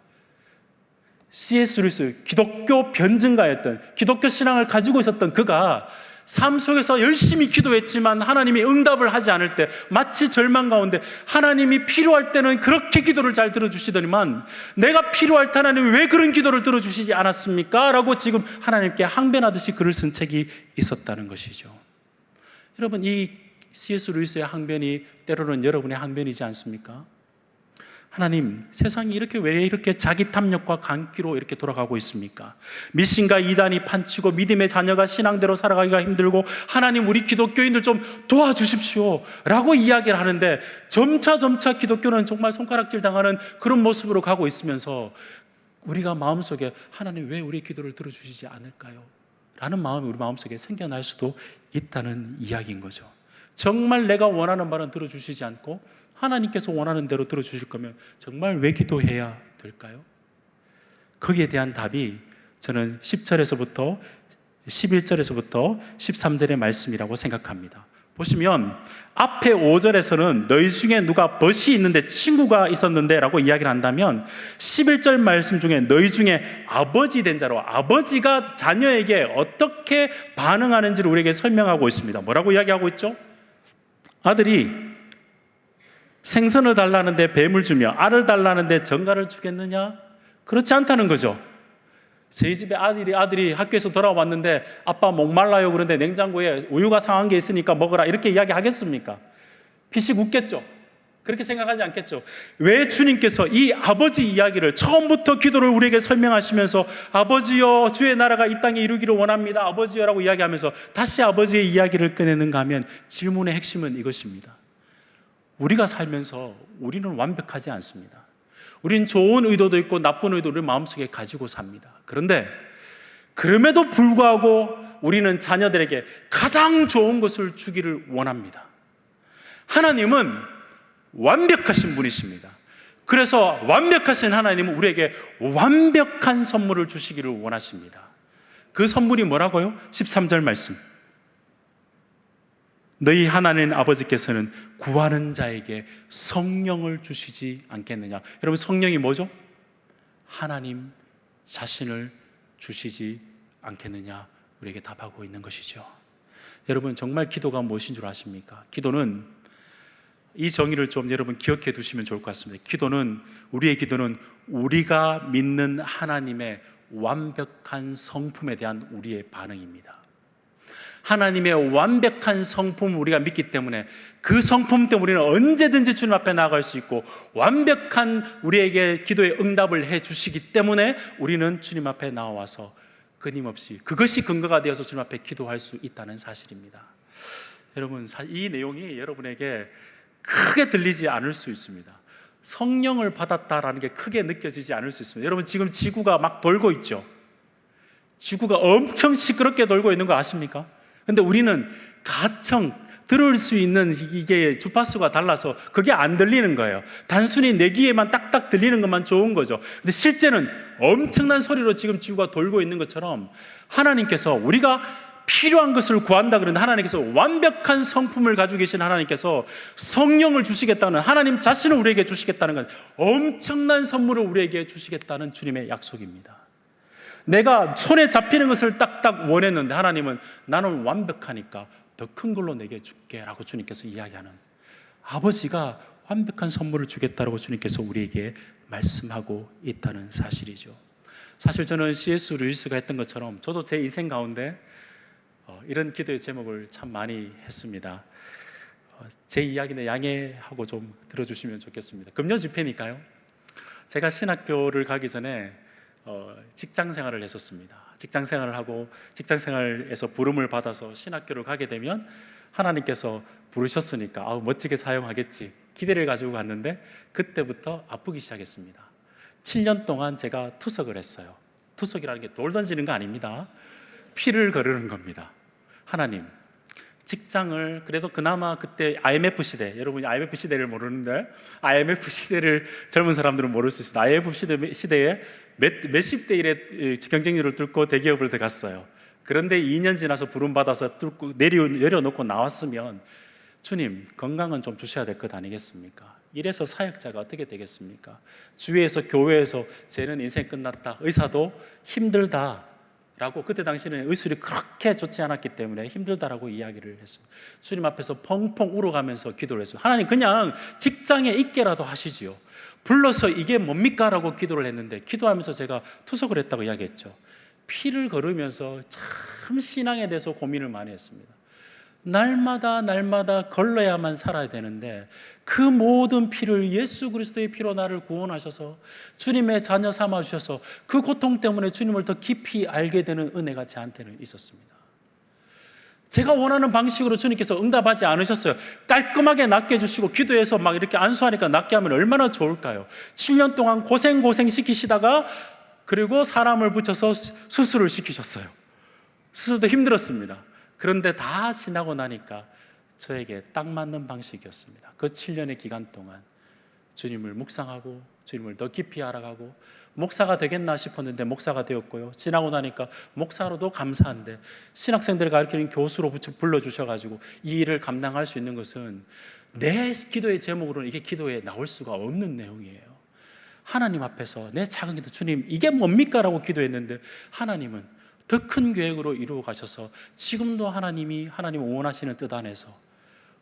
C.S. 루이스, 기독교 변증가였던, 기독교 신앙을 가지고 있었던 그가 삶 속에서 열심히 기도했지만 하나님이 응답을 하지 않을 때 마치 절망 가운데 하나님이 필요할 때는 그렇게 기도를 잘 들어주시더니만 내가 필요할 때 하나님이 왜 그런 기도를 들어주시지 않았습니까? 라고 지금 하나님께 항변하듯이 글을 쓴 책이 있었다는 것이죠. 여러분, 이 C.S. 루이스의 항변이 때로는 여러분의 항변이지 않습니까? 하나님, 세상이 왜 이렇게 자기 탐욕과 광기로 이렇게 돌아가고 있습니까? 미신과 이단이 판치고 믿음의 자녀가 신앙대로 살아가기가 힘들고 하나님, 우리 기독교인들 좀 도와주십시오 라고 이야기를 하는데 점차 기독교는 정말 손가락질 당하는 그런 모습으로 가고 있으면서 우리가 마음속에 하나님 왜 우리 기도를 들어주시지 않을까요? 라는 마음이 우리 마음속에 생겨날 수도 있다는 이야기인 거죠. 정말 내가 원하는 말은 들어주시지 않고 하나님께서 원하는 대로 들어주실 거면 정말 왜 기도해야 될까요? 거기에 대한 답이 저는 10절에서부터 11절에서부터 13절의 말씀이라고 생각합니다. 보시면 앞에 5절에서는 너희 중에 누가 벗이 있는데 친구가 있었는데 라고 이야기를 한다면 11절 말씀 중에 너희 중에 아버지 된 자로, 아버지가 자녀에게 어떻게 반응하는지를 우리에게 설명하고 있습니다. 뭐라고 이야기하고 있죠? 아들이 생선을 달라는데 뱀을 주며 알을 달라는데 정갈을 주겠느냐? 그렇지 않다는 거죠. 저희 집에 아들이 학교에서 돌아왔는데 아빠 목말라요 그런데 냉장고에 우유가 상한 게 있으니까 먹으라 이렇게 이야기하겠습니까? 피식 웃겠죠. 그렇게 생각하지 않겠죠. 왜 주님께서 이 아버지 이야기를 처음부터 기도를 우리에게 설명하시면서 아버지여 주의 나라가 이 땅에 이루기를 원합니다 아버지여 라고 이야기하면서 다시 아버지의 이야기를 꺼내는가 하면 질문의 핵심은 이것입니다. 우리가 살면서 우리는 완벽하지 않습니다. 우리는 좋은 의도도 있고 나쁜 의도를 마음속에 가지고 삽니다. 그런데 그럼에도 불구하고 우리는 자녀들에게 가장 좋은 것을 주기를 원합니다. 하나님은 완벽하신 분이십니다. 그래서 완벽하신 하나님은 우리에게 완벽한 선물을 주시기를 원하십니다. 그 선물이 뭐라고요? 13절 말씀. 너희 하나님 아버지께서는 구하는 자에게 성령을 주시지 않겠느냐. 여러분, 성령이 뭐죠? 하나님 자신을 주시지 않겠느냐 우리에게 답하고 있는 것이죠. 여러분, 정말 기도가 무엇인 줄 아십니까? 기도는, 이 정의를 좀 여러분 기억해 두시면 좋을 것 같습니다. 우리의 기도는 우리가 믿는 하나님의 완벽한 성품에 대한 우리의 반응입니다. 하나님의 완벽한 성품을 우리가 믿기 때문에 그 성품 때문에 우리는 언제든지 주님 앞에 나아갈 수 있고 완벽한 우리에게 기도의 응답을 해 주시기 때문에 우리는 주님 앞에 나와서 끊임없이 그것이 근거가 되어서 주님 앞에 기도할 수 있다는 사실입니다. 여러분, 이 내용이 여러분에게 크게 들리지 않을 수 있습니다. 성령을 받았다라는 게 크게 느껴지지 않을 수 있습니다. 여러분, 지금 지구가 막 돌고 있죠. 지구가 엄청 시끄럽게 돌고 있는 거 아십니까? 근데 우리는 가청 들을 수 있는 이게 주파수가 달라서 그게 안 들리는 거예요. 단순히 내 귀에만 딱딱 들리는 것만 좋은 거죠. 근데 실제는 엄청난 소리로 지금 지구가 돌고 있는 것처럼 하나님께서 우리가 필요한 것을 구한다 그러는데 하나님께서 완벽한 성품을 가지고 계신 하나님께서 성령을 주시겠다는, 하나님 자신을 우리에게 주시겠다는 건 엄청난 선물을 우리에게 주시겠다는 주님의 약속입니다. 내가 손에 잡히는 것을 딱딱 원했는데 하나님은 나는 완벽하니까 더 큰 걸로 내게 줄게 라고 주님께서 이야기하는, 아버지가 완벽한 선물을 주겠다라고 주님께서 우리에게 말씀하고 있다는 사실이죠. 사실 저는 C.S. 루이스가 했던 것처럼 저도 제 인생 가운데 이런 기도의 제목을 참 많이 했습니다. 제 이야기는 양해하고 좀 들어주시면 좋겠습니다. 금요 집회니까요. 제가 신학교를 가기 전에 직장 생활을 했었습니다. 직장 생활을 하고 직장 생활에서 부름을 받아서 신학교를 가게 되면 하나님께서 부르셨으니까 멋지게 사용하겠지 기대를 가지고 갔는데 그때부터 아프기 시작했습니다. 7년 동안 제가 투석을 했어요. 투석이라는 게 돌 던지는 거 아닙니다. 피를 거르는 겁니다. 하나님, 직장을 그래도 그나마 그때 IMF 시대, 여러분이 IMF 시대를 모르는데 IMF 시대를 젊은 사람들은 모를 수 있습니다. IMF 시대에 몇십 대 1의 경쟁률을 뚫고 대기업을 들어갔어요. 그런데 2년 지나서 부름받아서 뚫고 내려놓고 나왔으면 주님, 건강은 좀 주셔야 될 것 아니겠습니까? 이래서 사역자가 어떻게 되겠습니까? 주위에서, 교회에서 쟤는 인생 끝났다, 의사도 힘들다 라고, 그때 당시에는 의술이 그렇게 좋지 않았기 때문에 힘들다라고 이야기를 했습니다. 주님 앞에서 펑펑 울어가면서 기도를 했습니다. 하나님, 그냥 직장에 있게라도 하시지요. 불러서 이게 뭡니까? 라고 기도를 했는데, 기도하면서 제가 투석을 했다고 이야기했죠. 피를 걸으면서 참 신앙에 대해서 고민을 많이 했습니다. 날마다 걸러야만 살아야 되는데 그 모든 피를 예수 그리스도의 피로 나를 구원하셔서 주님의 자녀 삼아주셔서 그 고통 때문에 주님을 더 깊이 알게 되는 은혜가 제한테는 있었습니다. 제가 원하는 방식으로 주님께서 응답하지 않으셨어요. 깔끔하게 낫게 해주시고 기도해서 막 이렇게 안수하니까 낫게 하면 얼마나 좋을까요? 7년 동안 고생 시키시다가 그리고 사람을 붙여서 수술을 시키셨어요. 수술도 힘들었습니다. 그런데 다 지나고 나니까 저에게 딱 맞는 방식이었습니다. 그 7년의 기간 동안 주님을 묵상하고 주님을 더 깊이 알아가고, 목사가 되겠나 싶었는데 목사가 되었고요. 지나고 나니까 목사로도 감사한데 신학생들을 가르치는 교수로 불러주셔가지고 이 일을 감당할 수 있는 것은 내 기도의 제목으로는 이게 기도에 나올 수가 없는 내용이에요. 하나님 앞에서 내 작은 기도, 주님 이게 뭡니까? 라고 기도했는데 하나님은 더 큰 계획으로 이루어 가셔서 지금도 하나님 원하시는 뜻 안에서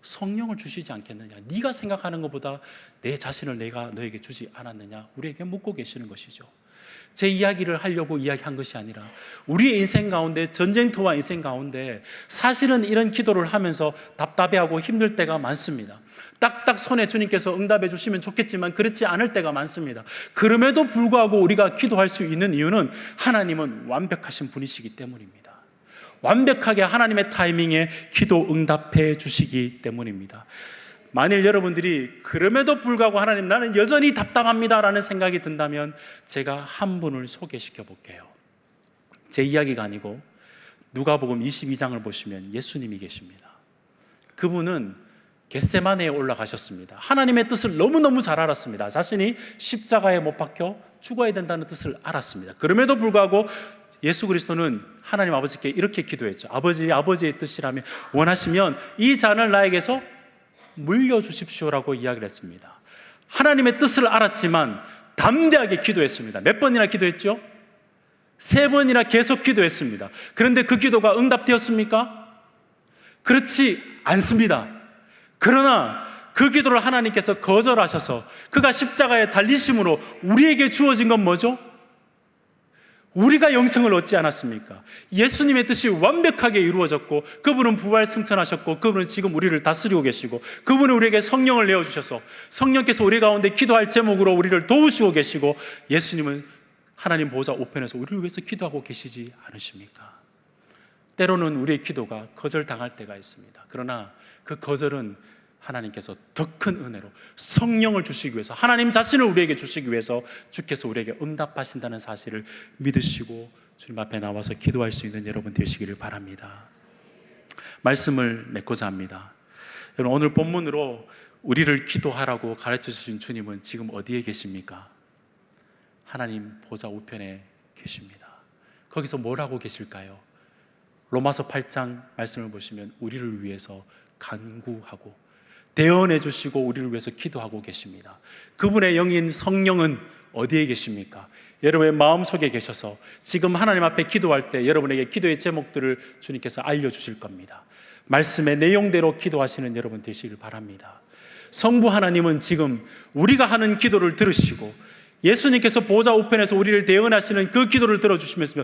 성령을 주시지 않겠느냐, 네가 생각하는 것보다 내 자신을 내가 너에게 주지 않았느냐, 우리에게 묻고 계시는 것이죠. 제 이야기를 하려고 이야기한 것이 아니라 우리의 인생 가운데, 전쟁터와 인생 가운데 사실은 이런 기도를 하면서 답답해하고 힘들 때가 많습니다. 딱딱 손에 주님께서 응답해 주시면 좋겠지만 그렇지 않을 때가 많습니다. 그럼에도 불구하고 우리가 기도할 수 있는 이유는 하나님은 완벽하신 분이시기 때문입니다. 완벽하게 하나님의 타이밍에 기도 응답해 주시기 때문입니다. 만일 여러분들이 그럼에도 불구하고 하나님 나는 여전히 답답합니다 라는 생각이 든다면 제가 한 분을 소개시켜 볼게요. 제 이야기가 아니고 누가복음 22장을 보시면 예수님이 계십니다. 그분은 겟세마네에 올라가셨습니다. 하나님의 뜻을 너무너무 잘 알았습니다. 자신이 십자가에 못 박혀 죽어야 된다는 뜻을 알았습니다. 그럼에도 불구하고 예수 그리스도는 하나님 아버지께 이렇게 기도했죠. 아버지의 뜻이라면 원하시면 이 잔을 나에게서 물려주십시오라고 이야기를 했습니다. 하나님의 뜻을 알았지만 담대하게 기도했습니다. 몇 번이나 기도했죠? 3번이나 계속 기도했습니다. 그런데 그 기도가 응답되었습니까? 그렇지 않습니다. 그러나 그 기도를 하나님께서 거절하셔서 그가 십자가에 달리심으로 우리에게 주어진 건 뭐죠? 우리가 영생을 얻지 않았습니까? 예수님의 뜻이 완벽하게 이루어졌고 그분은 부활 승천하셨고 그분은 지금 우리를 다스리고 계시고 그분은 우리에게 성령을 내어주셔서 성령께서 우리 가운데 기도할 제목으로 우리를 도우시고 계시고 예수님은 하나님 보호자 우편에서 우리를 위해서 기도하고 계시지 않으십니까? 때로는 우리의 기도가 거절당할 때가 있습니다. 그러나 그 거절은 하나님께서 더 큰 은혜로 성령을 주시기 위해서, 하나님 자신을 우리에게 주시기 위해서 주께서 우리에게 응답하신다는 사실을 믿으시고 주님 앞에 나와서 기도할 수 있는 여러분 되시기를 바랍니다. 말씀을 맺고자 합니다. 여러분, 오늘 본문으로 우리를 기도하라고 가르쳐 주신 주님은 지금 어디에 계십니까? 하나님 보좌 우편에 계십니다. 거기서 뭘 하고 계실까요? 로마서 8장 말씀을 보시면 우리를 위해서 간구하고 대언해 주시고 우리를 위해서 기도하고 계십니다. 그분의 영인 성령은 어디에 계십니까? 여러분의 마음속에 계셔서 지금 하나님 앞에 기도할 때 여러분에게 기도의 제목들을 주님께서 알려주실 겁니다. 말씀의 내용대로 기도하시는 여러분 되시길 바랍니다. 성부 하나님은 지금 우리가 하는 기도를 들으시고 예수님께서 보좌 우편에서 우리를 대언하시는 그 기도를 들어주시면서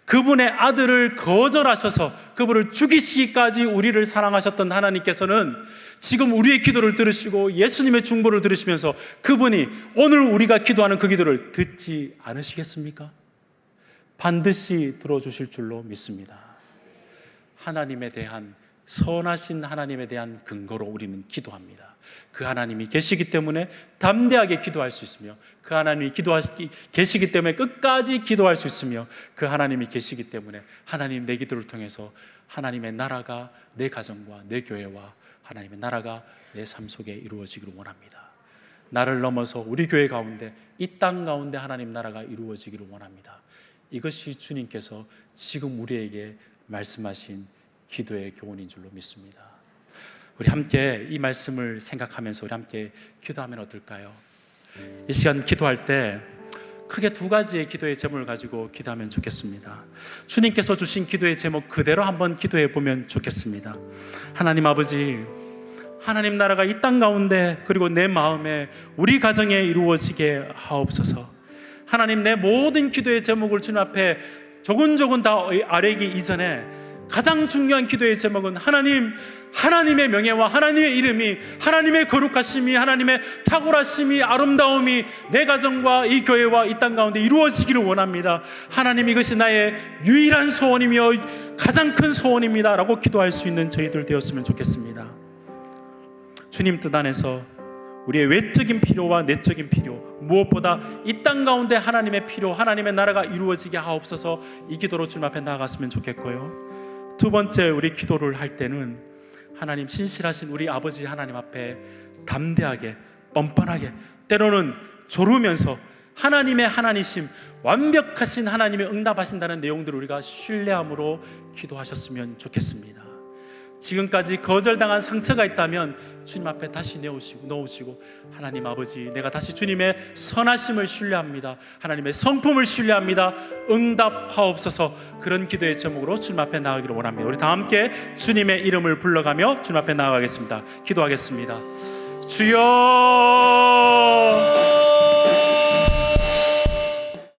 그분의 아들을 거절하셔서 그분을 죽이시기까지 우리를 사랑하셨던 하나님께서는 지금 우리의 기도를 들으시고 예수님의 중보를 들으시면서 그분이 오늘 우리가 기도하는 그 기도를 듣지 않으시겠습니까? 반드시 들어주실 줄로 믿습니다. 하나님에 대한, 선하신 하나님에 대한 근거로 우리는 기도합니다. 그 하나님이 계시기 때문에 담대하게 기도할 수 있으며 그 하나님이 계시기 때문에 끝까지 기도할 수 있으며 그 하나님이 계시기 때문에 하나님 내 기도를 통해서 하나님의 나라가 내 가정과 내 교회와 하나님의 나라가 내 삶 속에 이루어지기를 원합니다. 나를 넘어서 우리 교회 가운데 이 땅 가운데 하나님 나라가 이루어지기를 원합니다. 이것이 주님께서 지금 우리에게 말씀하신 기도의 교훈인 줄로 믿습니다. 우리 함께 이 말씀을 생각하면서 우리 함께 기도하면 어떨까요? 이 시간 기도할 때 크게 두 가지의 기도의 제목을 가지고 기도하면 좋겠습니다. 주님께서 주신 기도의 제목 그대로 한번 기도해 보면 좋겠습니다. 하나님 아버지, 하나님 나라가 이 땅 가운데 그리고 내 마음에 우리 가정에 이루어지게 하옵소서. 하나님, 내 모든 기도의 제목을 주님 앞에 조근조근 다 아뢰기 이전에 가장 중요한 기도의 제목은 하나님의 명예와 하나님의 이름이, 하나님의 거룩하심이, 하나님의 탁월하심이, 아름다움이 내 가정과 이 교회와 이 땅 가운데 이루어지기를 원합니다. 하나님, 이것이 나의 유일한 소원이며 가장 큰 소원입니다 라고 기도할 수 있는 저희들 되었으면 좋겠습니다. 주님 뜻 안에서 우리의 외적인 필요와 내적인 필요, 무엇보다 이 땅 가운데 하나님의 필요, 하나님의 나라가 이루어지게 하옵소서, 이 기도로 주님 앞에 나아갔으면 좋겠고요. 두 번째, 우리 기도를 할 때는 하나님, 신실하신 우리 아버지 하나님 앞에 담대하게, 뻔뻔하게, 때로는 조르면서 하나님의 하나니심, 완벽하신 하나님의 응답하신다는 내용들을 우리가 신뢰함으로 기도하셨으면 좋겠습니다. 지금까지 거절당한 상처가 있다면 주님 앞에 다시 넣으시고 하나님 아버지, 내가 다시 주님의 선하심을 신뢰합니다. 하나님의 성품을 신뢰합니다. 응답하옵소서. 그런 기도의 제목으로 주님 앞에 나아가기를 원합니다. 우리 다 함께 주님의 이름을 불러가며 주님 앞에 나아가겠습니다. 기도하겠습니다. 주여,